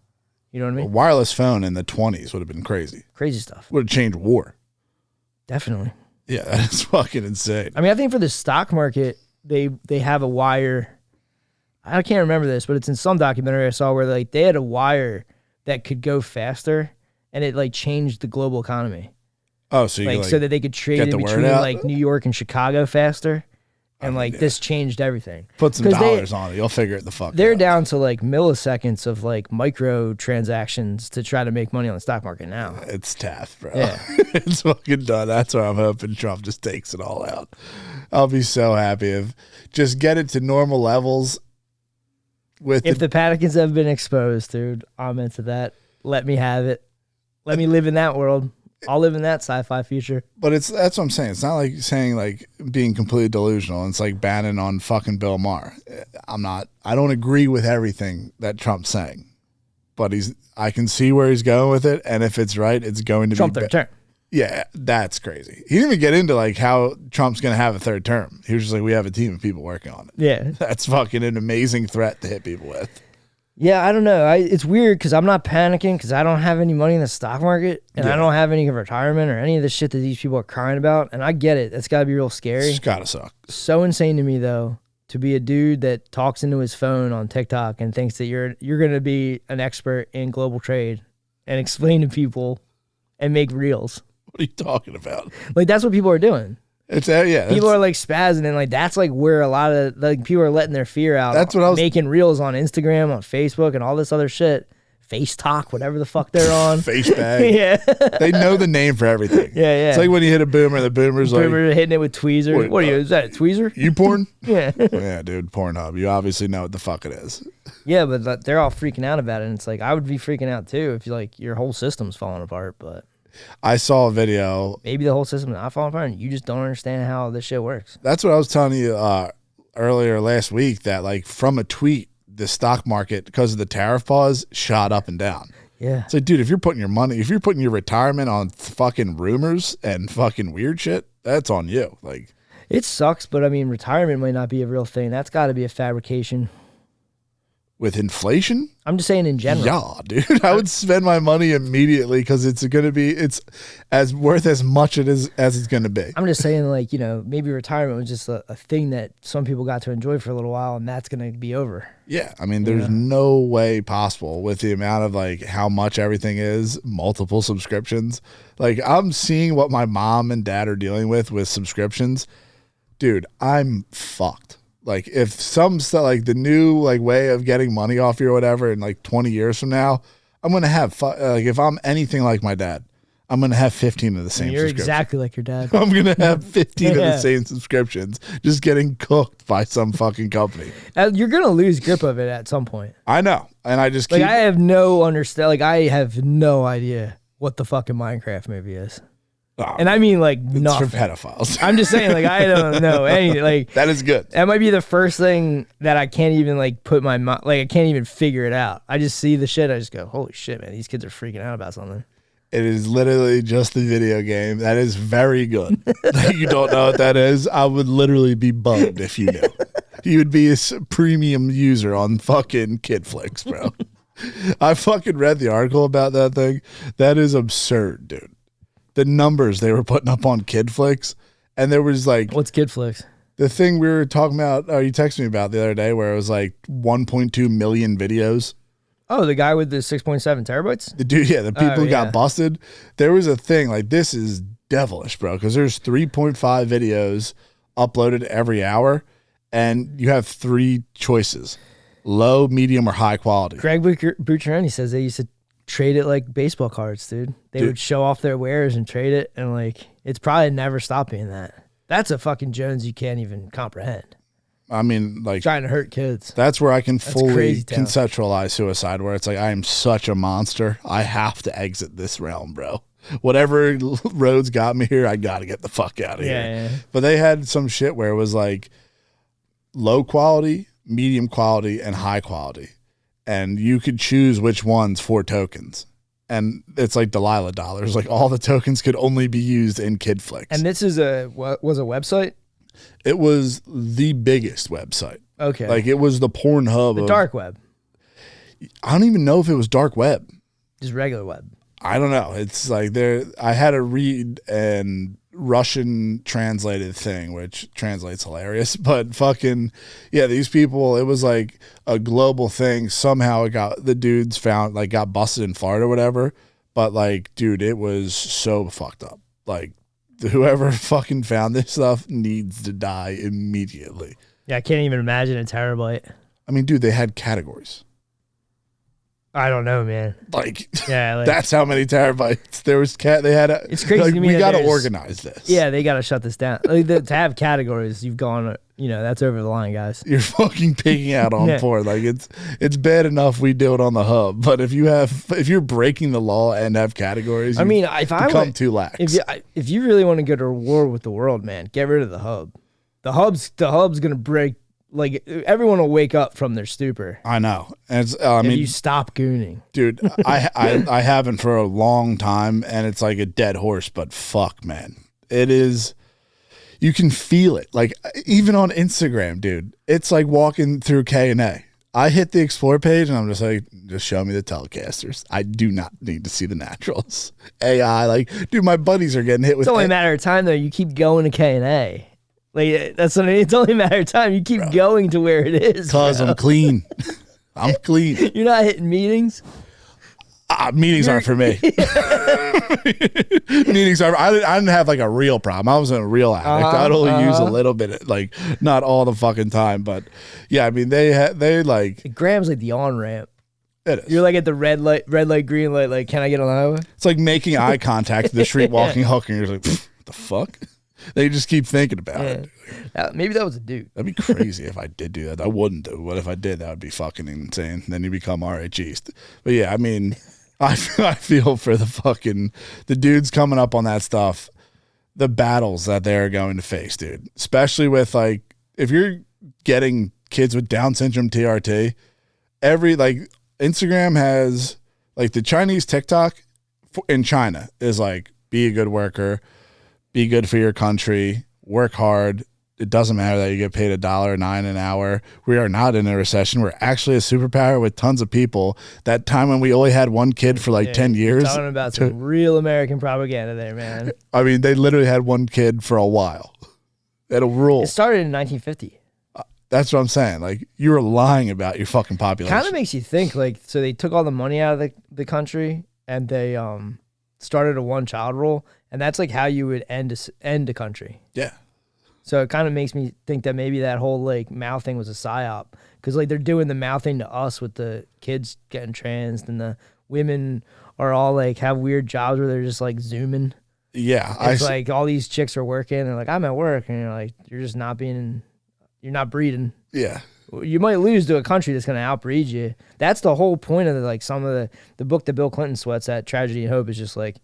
You know what I mean? A wireless phone in the 20s would have been crazy. Crazy stuff. Would have changed war. Definitely. Yeah, that's fucking insane. I mean, I think for the stock market, they have a wire. I can't remember this, but it's in some documentary I saw where like they had a wire that could go faster, and it like changed the global economy. Oh, so like so that they could trade in between like New York and Chicago faster, and like this changed everything. Put some dollars on it, you'll figure it the fuck. They're out. down to like milliseconds of like micro transactions to try to make money on the stock market now. It's tough, bro. Yeah. It's fucking done. That's why I'm hoping Trump just takes it all out. I'll be so happy if just get it to normal levels. If the Panicans have been exposed, dude, I'm into that. Let me have it. Let me live in that world. I'll live in that sci-fi future. But that's what I'm saying. It's not like saying like being completely delusional. It's like banning on fucking Bill Maher. I don't agree with everything that Trump's saying, but I can see where he's going with it. And if it's right, it's going to Trump be third term. Yeah, that's crazy. He didn't even get into like how Trump's going to have a third term. He was just like, we have a team of people working on it. Yeah. That's fucking an amazing threat to hit people with. Yeah, I don't know. It's weird because I'm not panicking because I don't have any money in the stock market and I don't have any retirement or any of the shit that these people are crying about. And I get it. That's got to be real scary. It's got to suck. So insane to me, though, to be a dude that talks into his phone on TikTok and thinks that you're going to be an expert in global trade and explain to people and make reels. What are you talking about? Like, that's what people are doing. It's people are like spazzing, and like that's like where a lot of like people are letting their fear out. That's what I was making reels on Instagram, on Facebook, and all this other shit. Face Talk, whatever the fuck they're on. Face bag. Yeah, they know the name for everything. Yeah. It's like when you hit a boomer, the boomer's like hitting it with tweezers. What are you? Is that a tweezer? You porn? Yeah. Yeah, dude, Pornhub. You obviously know what the fuck it is. Yeah, but they're all freaking out about it, and it's like I would be freaking out too if you like your whole system's falling apart, but. I saw a video. Maybe the whole system is not falling apart and you just don't understand how this shit works. That's what I was telling you earlier last week, that like from a tweet the stock market, because of the tariff pause, shot up and down. Yeah. It's like, dude, if you're putting your retirement on fucking rumors and fucking weird shit, that's on you. Like, it sucks, but I mean, retirement might not be a real thing. That's got to be a fabrication. with inflation? I'm just saying in general. Yeah, dude. I would spend my money immediately because it's as worth as much as it's going to be. I'm just saying, like, you know, maybe retirement was just a thing that some people got to enjoy for a little while, and that's going to be over. Yeah, I mean, there's no way possible with the amount of, like, how much everything is, multiple subscriptions. Like, I'm seeing what my mom and dad are dealing with subscriptions. Dude, I'm fucked. Like, if some stuff, like the new like way of getting money off you or whatever in like 20 years from now, I'm going to have, like, if I'm anything like my dad, I'm going to have 15 of the same You're exactly like your dad. I'm going to have 15 of the same subscriptions just getting cooked by some fucking company. You're going to lose grip of it at some point. I know. And I just like, I have no I have no idea what the fucking Minecraft movie is. Oh, and I mean, like, it's nothing. for pedophiles. I'm just saying, like, I don't know anything. Like, that is good. That might be the first thing that I can't even, like, put my mind, like, I can't even figure it out. I just see the shit. I just go, holy shit, man, these kids are freaking out about something. It is literally just a video game. That is very good. You don't know what that is? I would literally be bugged if you knew. You would be a premium user on fucking Kid Flicks, bro. I fucking read the article about that thing. That is absurd, dude. The numbers they were putting up on Kid Flicks, and there was like, what's Kid Flicks? The thing we were talking about, you texted me about the other day, where it was like 1.2 million videos. Oh, the guy with the 6.7 terabytes? The dude, yeah, the people who got busted. There was a thing like, this is devilish, bro, because there's 3.5 videos uploaded every hour, and you have 3 choices: low, medium, or high quality. Greg Bucciaroni says they used to trade it like baseball cards, dude. They would show off their wares and trade it, and like, it's probably never stopped being that. That's a fucking Jones you can't even comprehend. I mean, like, trying to hurt kids. That's where I can fully conceptualize suicide, where it's like, I am such a monster. I have to exit this realm, bro. Whatever roads got me here, I got to get the fuck out of here. Yeah. But they had some shit where it was like low quality, medium quality, and high quality. And you could choose which ones for tokens. And it's like Delilah dollars. Like, all the tokens could only be used in Kid Flicks. And this is was a website? It was the biggest website. Okay. Like, it was the Pornhub. The dark web. I don't even know if it was dark web. Just regular web. I don't know. It's like I had to read an Russian translated thing, which translates hilarious, but fucking, yeah, these people, it was like a global thing. Somehow the dudes got busted in Florida or whatever. But like, dude, it was so fucked up. Like, whoever fucking found this stuff needs to die immediately. Yeah, I can't even imagine a terabyte. I mean, dude, they had categories. I don't know, man. Like, yeah, like, that's how many terabytes there was. They had. It's crazy like, to me. We got to organize this. Yeah, they got to shut this down. Like, to have categories, you've gone. That's over the line, guys. You're fucking picking out on porn. Like, it's bad enough we do it on the hub, but if you're breaking the law and have categories, I mean, if I become too lax. If you really want to go to war with the world, man, get rid of the hub. The hub's gonna break. Like, everyone will wake up from their stupor. I know. And it's, I mean, you stop gooning, dude. I haven't for a long time, and it's like a dead horse. But fuck, man, it is. You can feel it. Like, even on Instagram, dude. It's like walking through K&A. I hit the explore page, and I'm just like, just show me the telecasters. I do not need to see the naturals. AI, like, dude, my buddies are getting hit with. It's only a matter of time, though. You keep going to K&A. Like, it's only a matter of time. You keep going to where it is. Because I'm clean. I'm clean. You're not hitting meetings? Meetings aren't for me. Meetings are. I didn't have like a real problem. I wasn't a real addict. I'd only use a little bit, like, not all the fucking time. But yeah, I mean, they like. Graham's like the on ramp. It is. You're like at the red light, green light. Like, can I get on the highway? It's like making eye contact with the street walking hooker. And you're like, what the fuck? They just keep thinking about it. Maybe that was a dude. That'd be crazy if I did do that. I wouldn't do. But if I did, that would be fucking insane. Then you become RHEs. But yeah, I mean, I feel for the dudes coming up on that stuff, the battles that they're going to face, dude. Especially with, like, if you're getting kids with Down syndrome TRT, every like Instagram has like the Chinese TikTok in China is like be a good worker, be good for your country, work hard. It doesn't matter that you get paid $1.09 an hour. We are not in a recession. We're actually a superpower with tons of people. That time when we only had one kid for like 10 years. Talking about some real American propaganda there, man. I mean, they literally had one kid for a while. It'll rule. It started in 1950. That's what I'm saying. Like, you were lying about your fucking population. Kind of makes you think, like, so they took all the money out of the country and they started a one-child rule, and that's like how you would end a country. Yeah. So it kind of makes me think that maybe that whole like Mao thing was a psyop, because like they're doing the Mao thing to us with the kids getting transed, and the women are all like have weird jobs where they're just like zooming. Yeah, it's like all these chicks are working, and like I'm at work, and you're like you're just not being, you're not breeding. Yeah, you might lose to a country that's going to outbreed you. That's the whole point of like some of the book that Bill Clinton sweats at, Tragedy and Hope, is just like.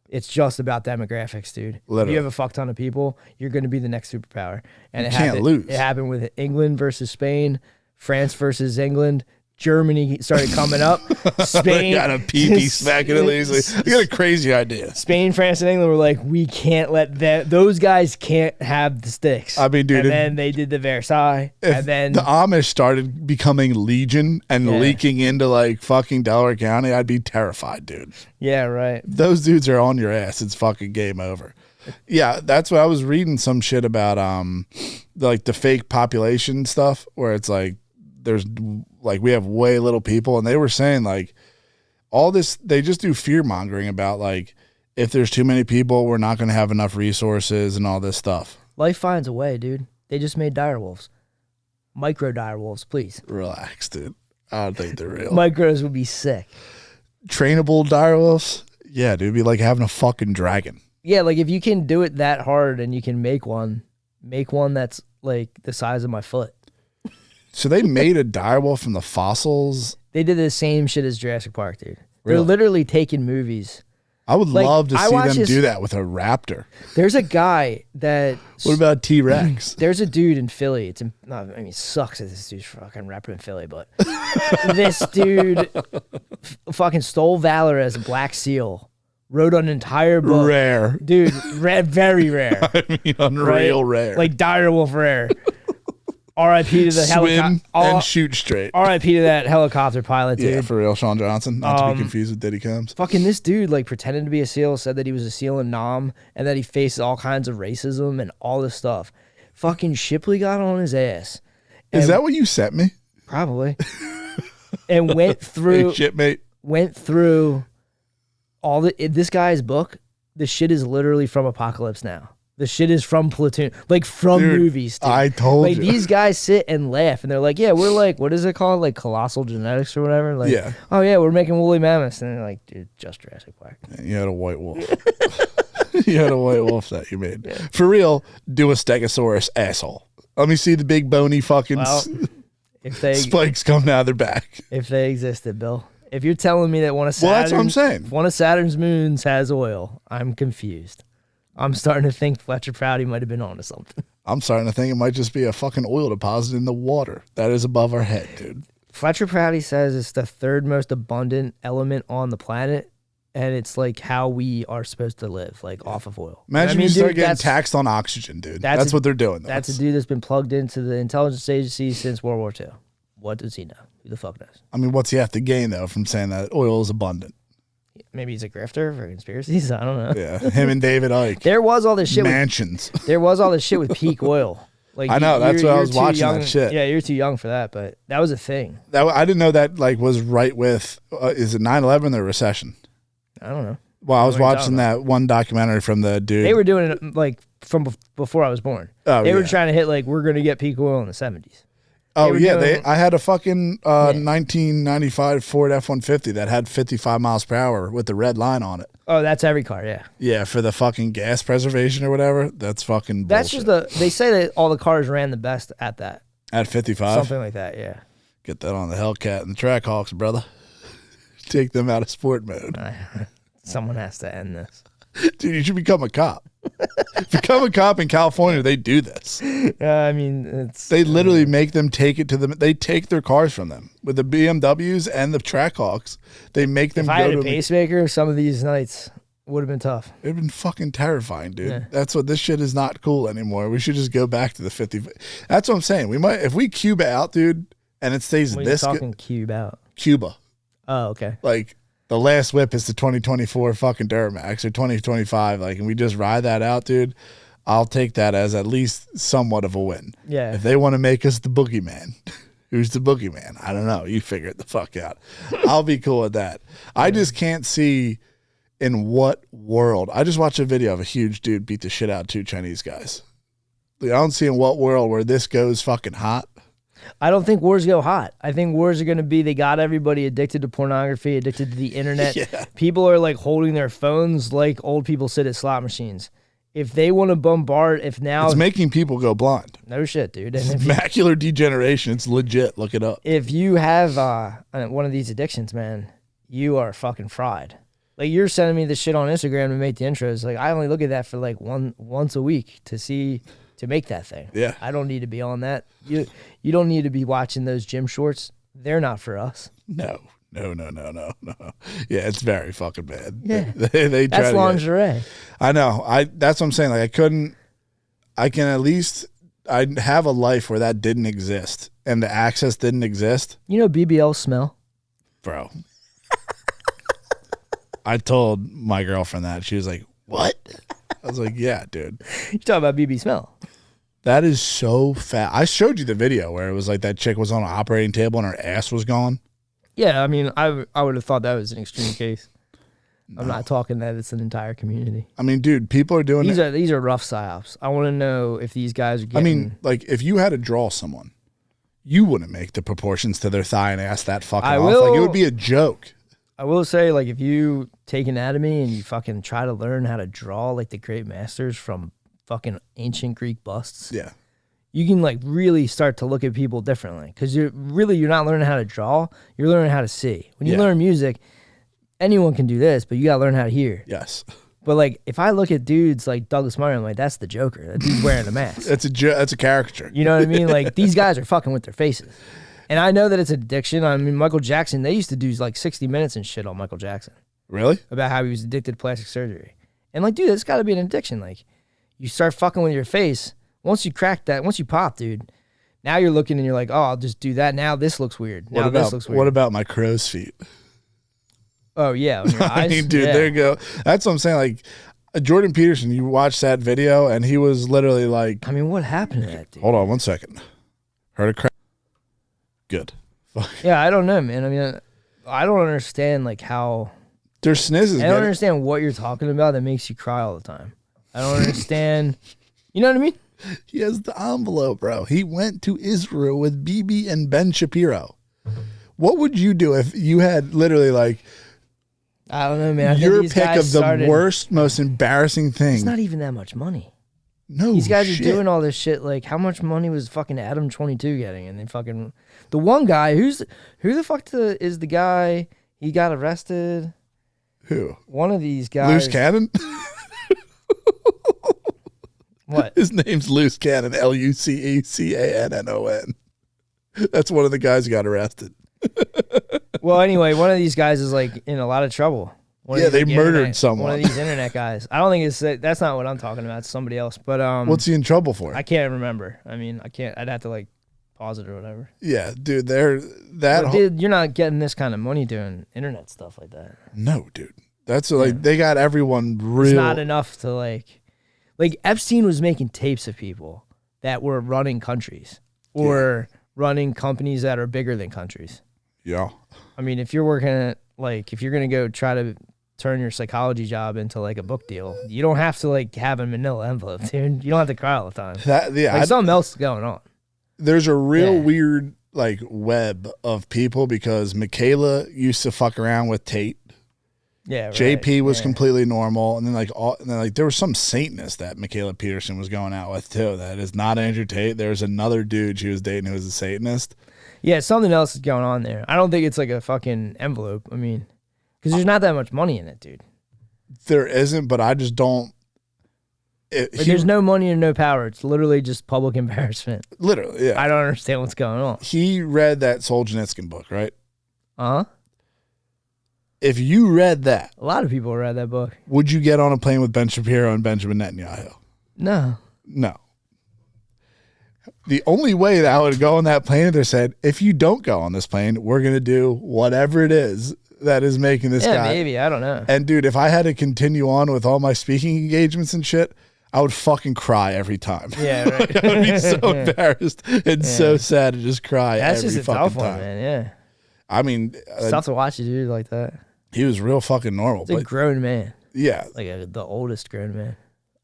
It's just about demographics, dude. Literally. If you have a fuck ton of people, you're going to be the next superpower. And you can't lose. It happened with England versus Spain, France versus England. Germany started coming up. Spain got a pee smacking it easily. You got a crazy idea. Spain, France, and England were like, we can't let those guys can't have the sticks. I mean, dude. And then they did the Versailles. And then the Amish started becoming legion and leaking into like fucking Delaware County, I'd be terrified, dude. Yeah, right. Those dudes are on your ass. It's fucking game over. Yeah, that's what I was reading some shit about like the fake population stuff where it's like there's like we have way little people, and they were saying like all this, they just do fear mongering about like if there's too many people, we're not going to have enough resources and all this stuff. Life finds a way, dude. They just made direwolves. Micro direwolves, please. Relax, dude. I don't think they're real. Micros would be sick. Trainable direwolves? Yeah, dude. It'd be like having a fucking dragon. Yeah, like if you can do it that hard and you can make one that's like the size of my foot. So they made a direwolf from the fossils? They did the same shit as Jurassic Park, dude. They're Really? literally taking movies. I would Like, love to I see watched them this- do that with a raptor. There's a guy that... What about T-Rex? There's a dude in Philly. It sucks that this dude's fucking rapping in Philly, but this dude fucking stole valor as a black seal. Wrote an entire book. Rare. Dude, very rare. I mean, unreal rare. Like direwolf rare. R.I.P. to the helicopter. Swim and shoot straight. R.I.P. to that helicopter pilot, dude. Yeah, for real, Sean Johnson. Not to be confused with Diddy Combs. Fucking this dude, like, pretended to be a SEAL, said that he was a SEAL in Nam, and that he faced all kinds of racism and all this stuff. Fucking Shipley got on his ass. Is that what you sent me? Probably. And went through... Hey, shipmate. Went through all this guy's book. The shit is literally from Apocalypse Now. The shit is from Platoon, like from Dude, movies. Dude. I told like, you. These guys sit and laugh, and they're like, "Yeah, we're like, what is it called? Like colossal genetics or whatever." Like, Yeah. Oh yeah, we're making woolly mammoths, and they're like, "Dude, just Jurassic Park." You had a white wolf. You had a white wolf that you made. Yeah. For real, do a Stegosaurus, asshole. Let me see the big bony fucking If they spikes coming out of their back. If they existed, Bill. If you're telling me that one of Well, that's what I'm saying. If one of Saturn's moons has oil, I'm confused. I'm starting to think Fletcher Prouty might have been onto something. I'm starting to think it might just be a fucking oil deposit in the water that is above our head, dude. Fletcher Prouty says it's the third most abundant element on the planet, and it's like how we are supposed to live, like off of oil. Imagine you start getting taxed on oxygen, dude. That's what they're doing. That's a dude that's been plugged into the intelligence agency since World War II. What does he know? Who the fuck knows? I mean, what's he have to gain, though, from saying that oil is abundant? Maybe he's a grifter for conspiracies. I don't know. Yeah, him and David Ike. There was all this shit. Mansions. There was all this shit with peak oil. Like I know. That's why I was watching young, that shit. Yeah, you're too young for that, but that was a thing. I didn't know that like was right with. Is it 9/11 or recession? I don't know. Well, I was watching that one documentary from the dude. They were doing it like from before I was born. Oh, they were yeah. trying to hit like we're going to get peak oil in the 70s. Oh yeah, I had a fucking 1995 Ford F-150 that had 55 miles per hour with the red line on it. Oh, that's every car, yeah. Yeah, for the fucking gas preservation or whatever. That's fucking bullshit. That's just they say that all the cars ran the best at that. At 55? Something like that, yeah. Get that on the Hellcat and the Trackhawks, brother. Take them out of sport mode. Someone has to end this. Dude, you should become a cop. Become a cop in California. They do this. I mean, it's they literally make them take it to them. They take their cars from them with the BMWs and the Trackhawks. They make them. If I had a pacemaker, some of these nights would have been tough. It'd been fucking terrifying, dude. Yeah. That's what this shit is not cool anymore. We should just go back to the 50. That's what I'm saying. We might if we Cuba out, dude, and it stays What are this you talking cube out? Cuba. Oh, okay. Like the last whip is the 2024 fucking Duramax or 2025. Like, and we just ride that out, dude. I'll take that as at least somewhat of a win. Yeah. If they want to make us the boogeyman, who's the boogeyman? I don't know. You figure it the fuck out. I'll be cool with that. I just can't see in what world. I just watched a video of a huge dude beat the shit out of 2 Chinese guys. Like, I don't see in what world where this goes fucking hot. I don't think wars go hot. I think wars are going to be, they got everybody addicted to pornography, addicted to the internet. Yeah. People are like holding their phones like old people sit at slot machines. If they want to bombard, if now... It's making people go blind. No shit, dude. And It's macular degeneration. It's legit. Look it up. if you have one of these addictions, man, you are fucking fried. Like, you're sending me this shit on Instagram to make the intros. Like, I only look at that for like once a week to make that thing. Yeah. I don't need to be on that. You don't need to be watching those gym shorts. They're not for us. No. Yeah, it's very fucking bad. Yeah. They try That's to lingerie. I know. That's what I'm saying. Like, I'd have a life where that didn't exist and the access didn't exist. You know BBL smell? Bro. I told my girlfriend that. She was like, what? I was like, yeah, dude. You talking about BB smell? That is so fat. I showed you the video where it was like that chick was on an operating table and her ass was gone. Yeah, I mean, I would have thought that was an extreme case. I'm not talking that it's an entire community. I mean, dude, people are doing These are rough psyops. I want to know if these guys are getting... I mean, like, if you had to draw someone, you wouldn't make the proportions to their thigh and ass that fucking off. Like, it would be a joke. I will say, like, if you take anatomy and you fucking try to learn how to draw like the great masters from fucking ancient Greek busts, yeah, you can like really start to look at people differently because you're not learning how to draw. You're learning how to see. When you learn music, anyone can do this, but you gotta learn how to hear. Yes. But like, if I look at dudes like Douglas Murray, I'm like, that's the Joker. That dude's wearing a mask. That's a caricature. You know what I mean? Like, these guys are fucking with their faces. And I know that it's an addiction. I mean, Michael Jackson, they used to do like 60 Minutes and shit on Michael Jackson. Really? About how he was addicted to plastic surgery. And like, dude, that's got to be an addiction. Like, you start fucking with your face. Once you crack that, once you pop, dude, now you're looking and you're like, oh, I'll just do that. Now this looks weird. Now this looks weird. What about my crow's feet? Oh, yeah. On your eyes? I mean, dude, there you go. That's what I'm saying. Like, Jordan Peterson, you watch that video and he was literally like... I mean, what happened to that dude? Hold on 1 second. Heard a crack. Good. Yeah, I don't know, man. I mean, I don't understand like how... Their snizzes. I don't understand what you're talking about that makes you cry all the time. I don't understand. You know what I mean? He has the envelope, bro. He went to Israel with BB and Ben Shapiro. What would you do if you had literally like... I don't know, man. Your pick of the worst, most embarrassing thing. It's not even that much money. No, these guys are doing all this shit. Like, how much money was fucking Adam 22 getting? And they fucking the one guy who the fuck is the guy? He got arrested. Who? One of these guys. Loose Cannon. What? His name's Loose Cannon. LUCECANNON. That's one of the guys who got arrested. Well, anyway, one of these guys is like in a lot of trouble. They murdered someone. One of these internet guys. I don't think that's not what I'm talking about. It's somebody else. But what's he in trouble for? I can't remember. I mean, I can't. I'd have to like pause it or whatever. Yeah, dude. Dude, you're not getting this kind of money doing internet stuff like that. No, dude. That's like they got everyone real. It's not enough to like Epstein was making tapes of people that were running countries or running companies that are bigger than countries. Yeah. I mean, if you're working at if you're gonna go try to turn your psychology job into like a book deal, you don't have to like have a manila envelope, dude. You don't have to cry all the time. Something else is going on. There's a real weird like web of people because Michaela used to fuck around with Tate. Yeah, right. JP was completely normal, and then there was some Satanist that Michaela Peterson was going out with too. That is not Andrew Tate. There's another dude she was dating who was a Satanist. Yeah, something else is going on there. I don't think it's like a fucking envelope. I mean, because there's not that much money in it, dude. There isn't, but I just don't. There's no money and no power. It's literally just public embarrassment. Literally, yeah. I don't understand what's going on. He read that Solzhenitsyn book, right? Uh-huh. If you read that, a lot of people read that book. Would you get on a plane with Ben Shapiro and Benjamin Netanyahu? No. No. The only way that I would go on that plane, they said, if you don't go on this plane, we're going to do whatever it is that is making this guy. Yeah, maybe. I don't know. And dude, if I had to continue on with all my speaking engagements and shit, I would fucking cry every time. Yeah, right. Like, I would be so embarrassed and so sad to just cry That's every just a fucking tough time. one, man. Yeah. I mean, It's tough to watch a dude like that. He was real fucking normal. He's a grown man. Yeah. Like the oldest grown man.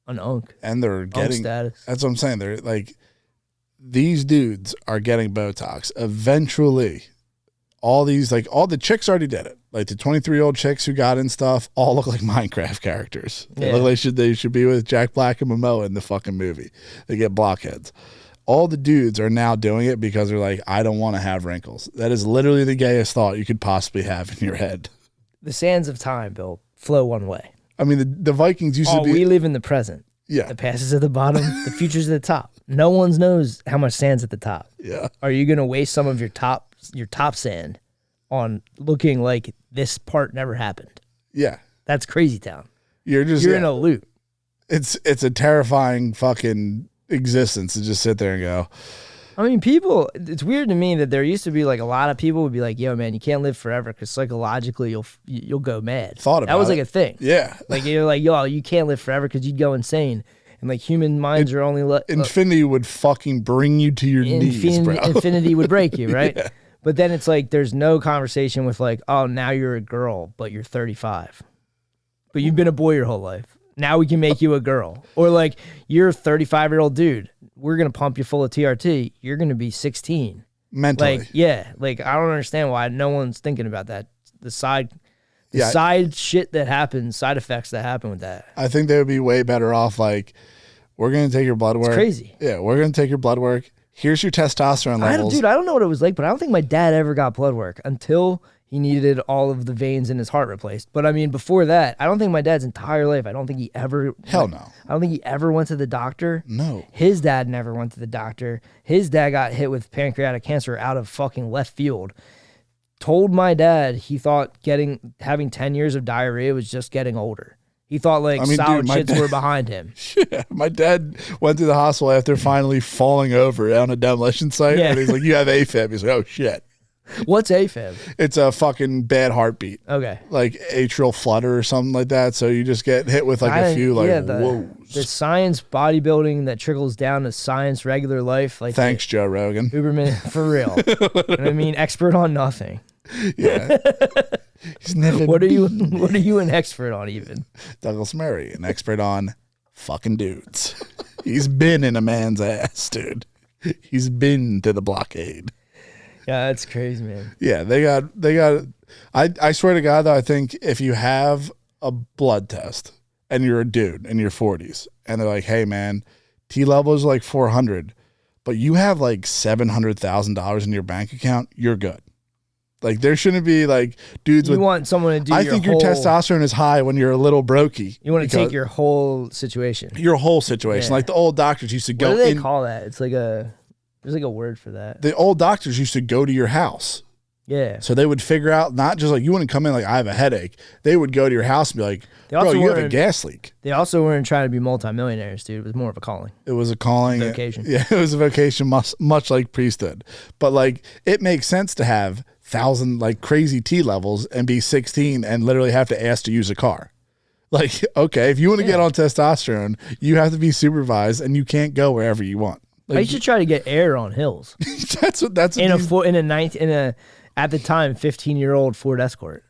An unk. And they're getting status. That's what I'm saying. They're like, these dudes are getting Botox. Eventually, all the chicks already did it. Like the 23-year-old chicks who got in stuff all look like Minecraft characters. They look like they should be with Jack Black and Momoa in the fucking movie. They get blockheads. All the dudes are now doing it because they're like, I don't want to have wrinkles. That is literally the gayest thought you could possibly have in your head. The sands of time, Bill, flow one way. I mean, the Vikings used to be. We live in the present. Yeah. The past is at the bottom. The future's at the top. No one knows how much sand's at the top. Yeah. Are you going to waste some of your top sand on looking like this part never happened? Yeah. That's crazy town. You're in a loop. It's a terrifying fucking existence to just sit there and go. I mean, it's weird to me that there used to be like a lot of people would be like, yo, man, you can't live forever because psychologically you'll go mad. That was like a thing. Yeah. Like you're like, yo, you can't live forever because you'd go insane. And like human minds are only infinity would fucking bring you to your knees, bro. Infinity would break you, right? Yeah. But then it's like there's no conversation with like, oh, now you're a girl, but you're 35. But you've been a boy your whole life. Now we can make you a girl. Or like, you're a 35-year-old dude. We're going to pump you full of TRT. You're going to be 16. Mentally. Like, yeah. Like, I don't understand why no one's thinking about that. The side shit that happens, side effects that happen with that. I think they would be way better off like, we're going to take your blood work. It's crazy. Yeah, we're going to take your blood work. Here's your testosterone levels. I don't know what it was like, but I don't think my dad ever got blood work until he needed all of the veins in his heart replaced. But I mean, before that, I don't think my dad's entire life, I don't think he ever... Hell no. I don't think he ever went to the doctor. No. His dad never went to the doctor. His dad got hit with pancreatic cancer out of fucking left field. Told my dad he thought having 10 years of diarrhea was just getting older. He thought solid shits were behind him. Yeah, my dad went to the hospital after finally falling over on a demolition site. Yeah. And he's like, you have AFib. He's like, oh shit. What's AFib? It's a fucking bad heartbeat. Okay. Like atrial flutter or something like that. So you just get hit with a few whoa. The science bodybuilding that trickles down to science regular life. Like thanks, Joe Rogan. Uberman, for real. You know what I mean? Expert on nothing. Yeah. He's never What are you an expert on even? Douglas Murray, an expert on fucking dudes. He's been in a man's ass, dude. He's been to the blockade. Yeah, that's crazy, man. Yeah, they got I swear to God though, I think if you have a blood test and you're a dude in your 40s and they're like, hey man, T level is like 400, but you have like $700,000 in your bank account, you're good. Like there shouldn't be like dudes you want someone to do I think your testosterone is high when you're a little brokey. You want to take your whole situation. Your whole situation. Yeah. Like the old doctors used to go What do they call that? It's like there's like a word for that. The old doctors used to go to your house. Yeah. So they would figure out, not just like, you wouldn't come in like, I have a headache. They would go to your house and be like, bro, you have a gas leak. They also weren't trying to be multimillionaires, dude. It was more of a calling. It was a calling. Vocation. Yeah, it was a vocation much like priesthood. But like, it makes sense to have 1,000 like crazy T levels and be 16 and literally have to ask to use a car. Like, okay, if you want to get on testosterone, you have to be supervised and you can't go wherever you want. Like, I used to try to get air on hills. that's what in a at the time 15-year-old Ford Escort.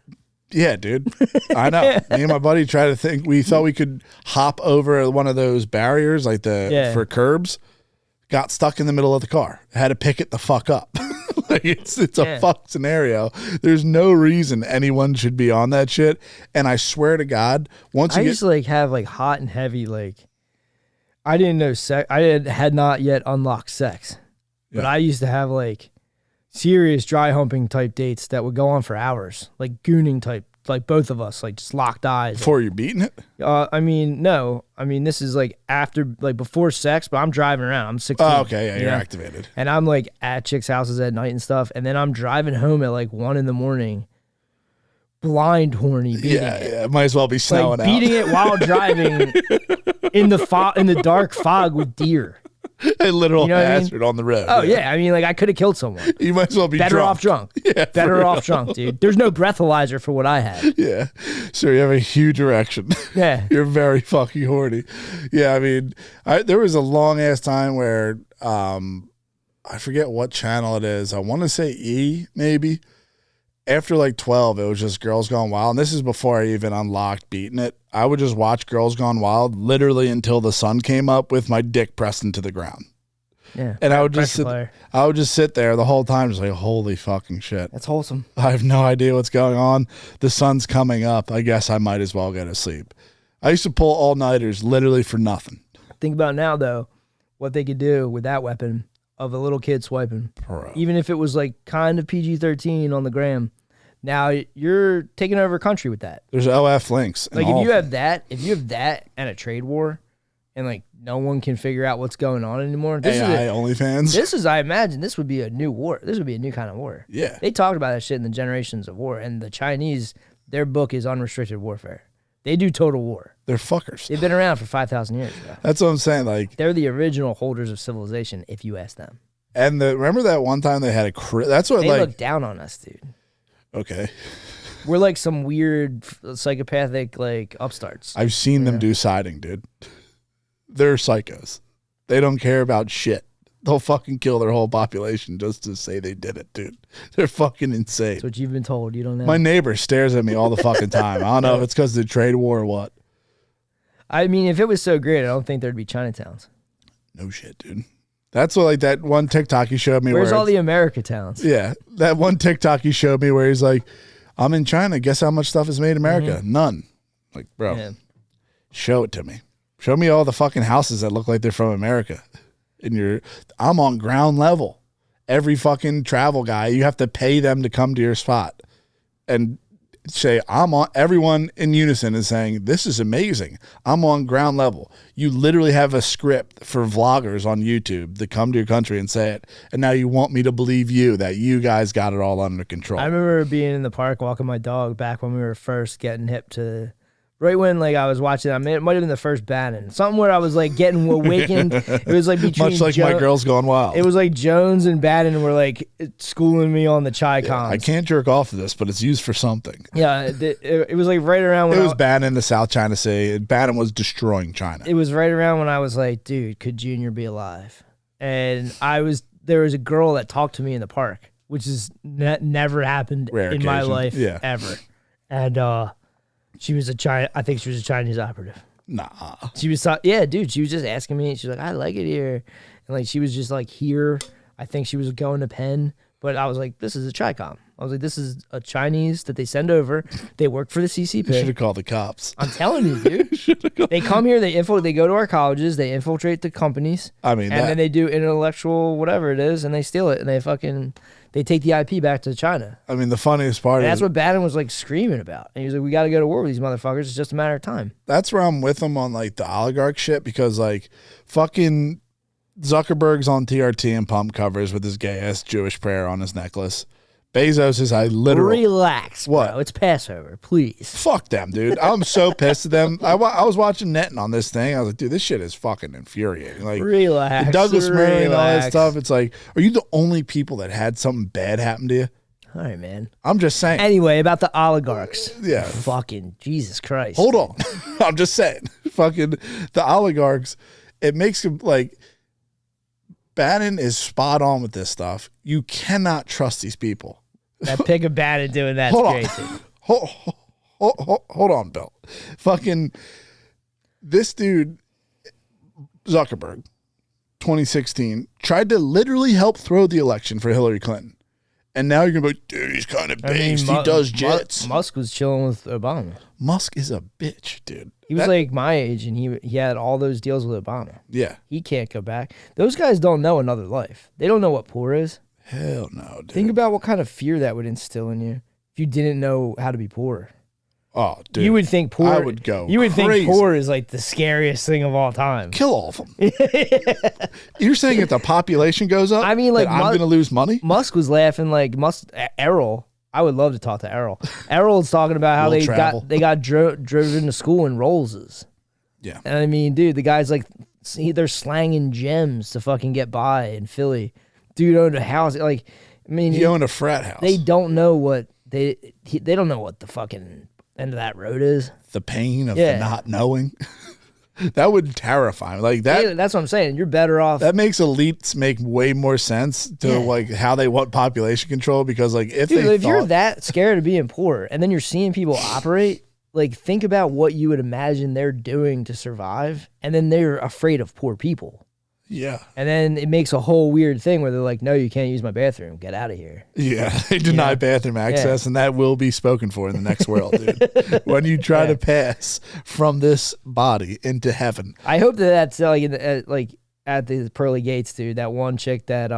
Yeah, dude. I know. Me and my buddy tried to think. We thought we could hop over one of those barriers, like for curbs. Got stuck in the middle of the car. Had to pick it the fuck up. Like it's a fuck scenario. There's no reason anyone should be on that shit. And I swear to God, I used to have hot and heavy I didn't know sex. I had not yet unlocked sex, but I used to have serious dry humping type dates that would go on for hours, like gooning type like both of us, like just locked eyes. Before you're beating it? I mean, no. I mean, this is like after, like before sex, but I'm driving around. I'm 16. Oh, okay. Yeah, you're activated. And I'm like at chicks' houses at night and stuff. And then I'm driving home at like 1 a.m, blind horny. Beating it. Yeah. Might as well be snowing like out. beating it while driving in the dark fog with deer. A literal You know what I mean? hazard on the road. Oh yeah, I mean, like I could have killed someone. You might as well be better drunk. off drunk. Yeah, better off drunk, dude. There's no breathalyzer for what I had. Yeah. So you have a huge erection. Yeah. You're very fucking horny. Yeah, I mean, there was a long ass time where I forget what channel it is. I want to say E, maybe. After like 12, it was just Girls Gone Wild. And this is before I even unlocked Beating It. I would just watch Girls Gone Wild literally until the sun came up with my dick pressed into the ground. Yeah. And I would just sit there the whole time just like, holy fucking shit. That's wholesome. I have no idea what's going on. The sun's coming up. I guess I might as well go to sleep. I used to pull all-nighters literally for nothing. Think about now, though, what they could do with that weapon of a little kid swiping. Bro. Even if it was like kind of PG-13 on the gram. Now you're taking over a country with that. There's OF links. Like if you have that and a trade war, and like no one can figure out what's going on anymore. AI OnlyFans. I imagine this would be a new war. This would be a new kind of war. Yeah. They talked about that shit in the Generations of War, and the Chinese, their book is Unrestricted Warfare. They do total war. They're fuckers. They've been around for 5,000 years, bro. That's what I'm saying. Like they're the original holders of civilization, if you ask them. And remember that one time they had that's what they like look down on us, dude. Okay. We're like some weird psychopathic like upstarts. I've seen them do siding, dude. They're psychos. They don't care about shit. They'll fucking kill their whole population just to say they did it, dude. They're fucking insane. That's what you've been told. You don't know. My neighbor stares at me all the fucking time. I don't know if it's because of the trade war or what. I mean, if it was so great, I don't think there'd be Chinatowns. No shit, dude. That's what like that one TikTok he showed me. Where's all the America towns? Yeah, that one TikTok he showed me where he's like, I'm in China. Guess how much stuff is made in America? None. Like, bro, show it to me. Show me all the fucking houses that look like they're from America. And I'm on ground level. Every fucking travel guy, you have to pay them to come to your spot and say, everyone in unison is saying, this is amazing. I'm on ground level. You literally have a script for vloggers on YouTube to come to your country and say it. And now you want me to believe you that you guys got it all under control. I remember being in the park walking my dog back when we were first getting hip to, right when like I was watching, I mean, it might have been the first Bannon. Something where I was like getting awakened. It was like between much like My Girls Gone Wild. It was like Jones and Bannon were like schooling me on the chai cons. I can't jerk off of this, but it's used for something. Yeah, it was like right around when it was Bannon, the South China Sea. Bannon was destroying China. It was right around when I was like, dude, could Junior be alive? And there was a girl that talked to me in the park, which has never happened in my life ever. And she was I think she was a Chinese operative. Nah. She was, dude, she was just asking me. She was like, I like it here. And like, she was just like here. I think she was going to Penn, but I was like, this is a Chi-Com. I was like, this is a Chinese that they send over. They work for the CCP. You should have called the cops. I'm telling you, dude. They come here, they go to our colleges, they infiltrate the companies. I mean, and then they do intellectual whatever it is, and they steal it, and they take the IP back to China. I mean, the funniest part is that's what Bannon was like screaming about. And he was like, we got to go to war with these motherfuckers. It's just a matter of time. That's where I'm with him on like the oligarch shit, because like fucking Zuckerberg's on TRT and pump covers with his gay ass Jewish prayer on his necklace. Bezos is relax, what? Bro. It's Passover, please. Fuck them, dude. I'm so pissed at them. I was watching Netting on this thing. I was like, dude, this shit is fucking infuriating. Like, relax, Douglas Murray and all that stuff. It's like, are you the only people that had something bad happen to you? All right, man. I'm just saying. Anyway, about the oligarchs. Yeah. Fucking Jesus Christ. Hold on. I'm just saying. Fucking the oligarchs. It makes him like. Bannon is spot on with this stuff. You cannot trust these people. That pick of Bannon doing that's crazy. Hold on, Bill. Fucking this dude, Zuckerberg, 2016, tried to literally help throw the election for Hillary Clinton. And now you're going to be like, dude, he's kind of based. He does jets. Musk was chilling with Obama. Musk is a bitch, dude. He was like my age, and he had all those deals with Obama. Yeah. He can't go back. Those guys don't know another life. They don't know what poor is. Hell no, dude. Think about what kind of fear that would instill in you if you didn't know how to be poor. Oh, dude. You would think poor. I would go You would crazy. think poor is like the scariest thing of all time. Kill all of them. You're saying if the population goes up, I mean, like, that I'm going to lose money? Musk was laughing like Errol. I would love to talk to Errol. Errol's talking about how Will travel. they got driven to school in Rollses. Yeah. And I mean, dude, the guy's like, they're slanging gems to fucking get by in Philly. Dude owned a house. Like, I mean, He owned a frat house. they don't know what they don't know what the fucking end of that road is. The pain of Yeah. not knowing. That would terrify me. Like that. Yeah, that's what I'm saying. You're better off. That makes elites make way more sense to like how they want population control, because like if Dude, they if you're thought- that scared of being poor and then you're seeing people operate, like think about what you would imagine they're doing to survive, and then they're afraid of poor people. Yeah. And then it makes a whole weird thing where they're like, no, you can't use my bathroom. Get out of here. Yeah, they deny bathroom access, and that will be spoken for in the next world, dude. When you try to pass from this body into heaven. I hope that's like at the pearly gates, dude. That one chick that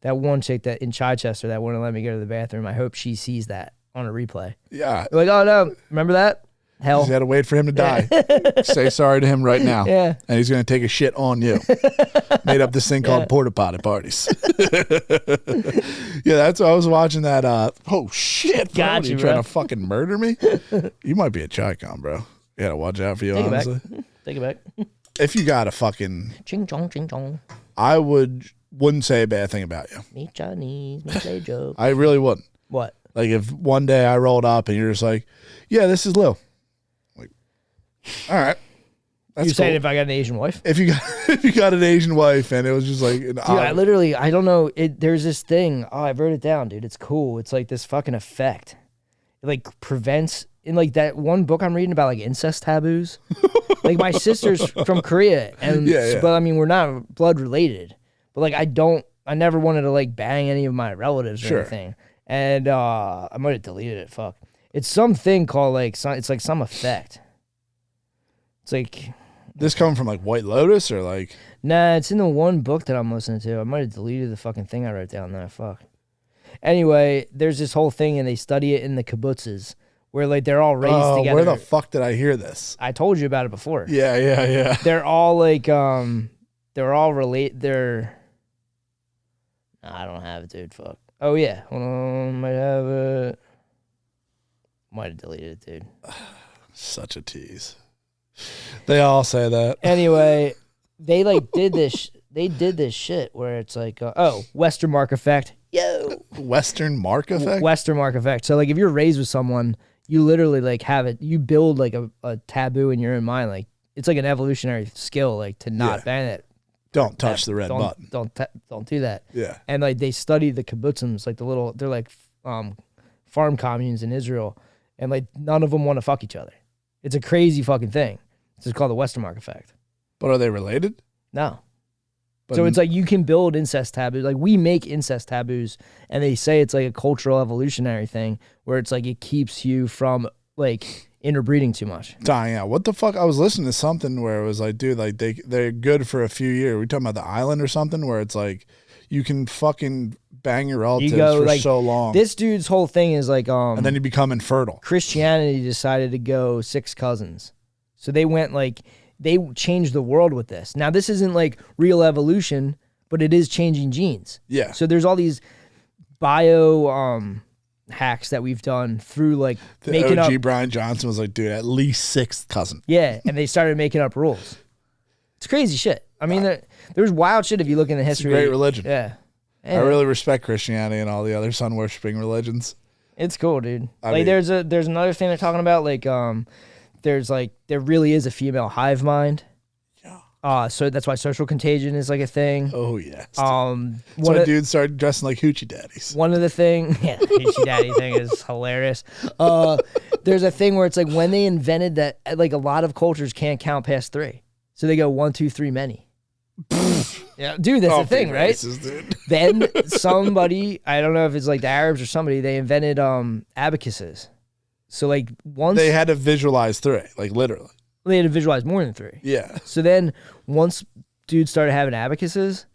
in Chichester that wouldn't let me go to the bathroom. I hope she sees that on a replay. Yeah. Like, oh no, remember that? Hell. You got to wait for him to die. Say sorry to him right now. Yeah. And he's going to take a shit on you. Made up this thing called porta potty parties. Yeah, that's why I was watching that. Oh, shit. Bro. Got Are you, trying bro. to fucking murder me? You might be a Chi-Con, bro. You got to watch out for you, Take honestly. it back. Take it back. If you got a fucking... Ching chong, ching chong. I wouldn't say a bad thing about you. Me Chinese, me play joke. I really wouldn't. What? Like if one day I rolled up and you're just like, yeah, this is Lou. Like, all right. That's You're saying cool. if I got an Asian wife? If you got an Asian wife and it was just like an Dude, I don't know. There's this thing. Oh, I wrote it down, dude. It's cool. It's like this fucking effect. It like prevents, in like that one book I'm reading about like incest taboos. Like my sister's from Korea, and Yeah. but I mean we're not blood related. But like I never wanted to like bang any of my relatives or Sure. anything. And I might have deleted it. Fuck. It's something called like it's like some effect. It's like. This coming from like White Lotus or like... Nah, it's in the one book that I'm listening to. I might have deleted the fucking thing I wrote down there. Fuck. Anyway, there's this whole thing, and they study it in the kibbutzes, where like they're all raised together. Where the fuck did I hear this? I told you about it before. Yeah. They're all like, they're all Nah, I don't have it, dude. Fuck. Oh yeah, hold on, might have it. Might have deleted it, dude. Such a tease. They all say that. Anyway, they like did this. They did this shit where it's like, Western mark effect. Yo, Western mark effect? Western mark effect. So like, if you're raised with someone, you literally like have it. You build like a taboo in your own mind. Like it's like an evolutionary skill, like to not ban it. Don't touch the red button. Don't do that. Yeah. And like they study the kibbutzim, like they're like farm communes in Israel, and like none of them want to fuck each other. It's a crazy fucking thing. It's just called the Western mark effect. But are they related? No. But So it's like you can build incest taboos. Like we make incest taboos, and they say it's like a cultural evolutionary thing where it's like it keeps you from like interbreeding too much. dying out. What the fuck? I was listening to something where it was like, dude, like they're good for a few years. We talking about the island or something where it's like you can fucking bang your relatives for like, so long. This dude's whole thing is like and then you become infertile. Christianity decided to go 6 cousins. So they went like they changed the world with this. Now this isn't like real evolution, but it is changing genes. Yeah. So there's all these bio hacks that we've done through like The making OG up. Brian Johnson was like, dude, at least 6th cousin. Yeah, and they started making up rules. It's crazy shit. I mean, there's wild shit if you look in the It's a history. great religion. Yeah. I really respect Christianity and all the other sun worshipping religions. It's cool, dude. I Like mean- there's another thing they're talking about. Like there really is a female hive mind. Yeah. So that's why social contagion is like a thing. Oh yes. One dudes started dressing like hoochie daddies. One of the thing, yeah, the hoochie daddy thing is hilarious. There's a thing where it's like when they invented that, like a lot of cultures can't count past 3, so they go 1, 2, 3, many. Yeah, dude, that's the thing, right? Racist, dude. Then somebody, I don't know if it's like the Arabs or somebody, they invented abacuses. So like once They had to visualize 3, like literally. they had to visualize more than 3. Yeah. So then once dudes started having abacuses,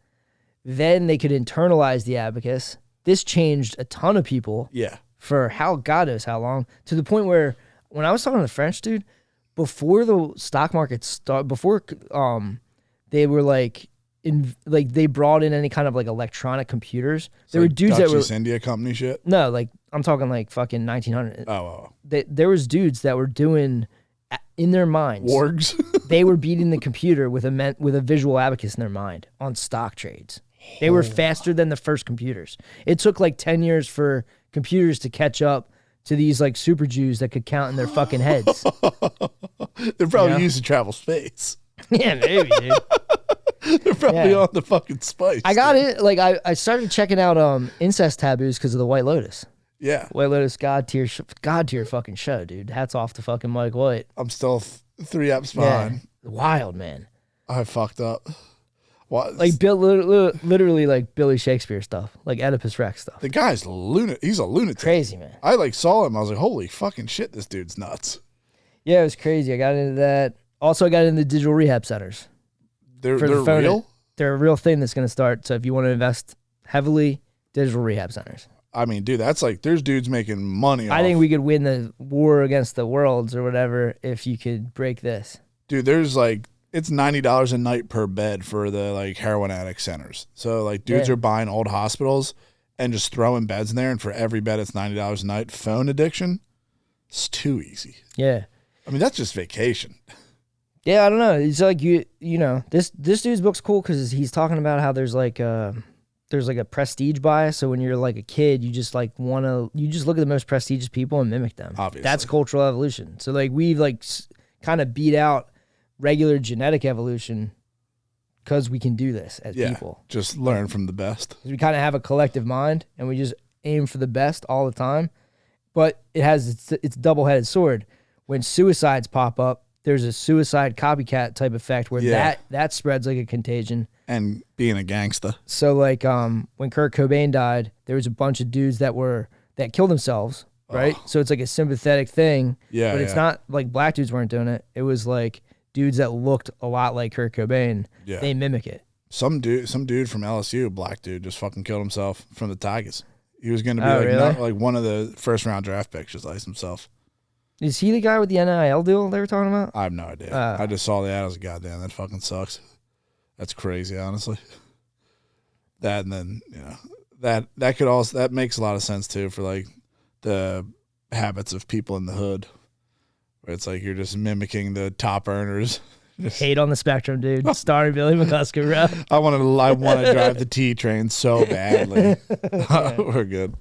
then they could internalize the abacus. This changed a ton of people. Yeah. For God knows how long, to the point where when I was talking to the French dude, before the stock market before they were like they brought in any kind of like electronic computers. There were dudes Dutch that were East India Company shit. No, like I'm talking like fucking 1900. Oh. There was dudes that were doing in their minds. Wargs. They were beating the computer with a visual abacus in their mind on stock trades. They were faster than the first computers. It took like 10 years for computers to catch up to these like super Jews that could count in their fucking heads. They're probably used to travel space. Yeah, maybe, dude. They're probably on the fucking spice. I got it. Like I started checking out incest taboos because of the White Lotus. Yeah. White Lotus God tier fucking show, dude. Hats off to fucking Mike White. I'm still 3 eps behind. Yeah. Wild, man. I fucked up. What? Like literally like Billy Shakespeare stuff, like Oedipus Rex stuff. The guy's he's a lunatic. Crazy, man. I like saw him. I was like, holy fucking shit, this dude's nuts. Yeah, it was crazy. I got into that. Also, I got into digital rehab centers. They're real? They're a real thing that's going to start. So if you want to invest heavily, digital rehab centers. I mean, dude, that's like, there's dudes making money I think we could win the war against the worlds or whatever if you could break this. Dude, there's like, it's $90 a night per bed for the like heroin addict centers. So like dudes are buying old hospitals and just throwing beds in there, and for every bed it's $90 a night. Phone addiction, it's too easy. Yeah. I mean, that's just vacation. Yeah, I don't know. It's like you know, this dude's book's cool because he's talking about how there's like a prestige bias. So when you're like a kid, you just like you just look at the most prestigious people and mimic them. Obviously. That's cultural evolution. So like we've like kind of beat out regular genetic evolution because we can do this as people. Just learn from the best. We kind of have a collective mind and we just aim for the best all the time. But it has its double-headed sword. When suicides pop up, there's a suicide copycat type effect where that spreads like a contagion. And being a gangster. So like when Kurt Cobain died, there was a bunch of dudes that killed themselves, right? So it's like a sympathetic thing. Yeah. But it's not like black dudes weren't doing it. It was like dudes that looked a lot like Kurt Cobain. Yeah. They mimic it. Some dude from LSU, black dude, just fucking killed himself from the Tigers. He was going to be really? one of the first round draft picks, just like himself. Is he the guy with the NIL deal they were talking about? I have no idea. I just saw the ad. I was like, goddamn, that fucking sucks. That's crazy, honestly. That, and then, you know, that makes a lot of sense too for like the habits of people in the hood. Where it's like you're just mimicking the top earners. Hate on the spectrum, dude. Starring Billy McCusker, bro. I want to drive the T train so badly. We're good.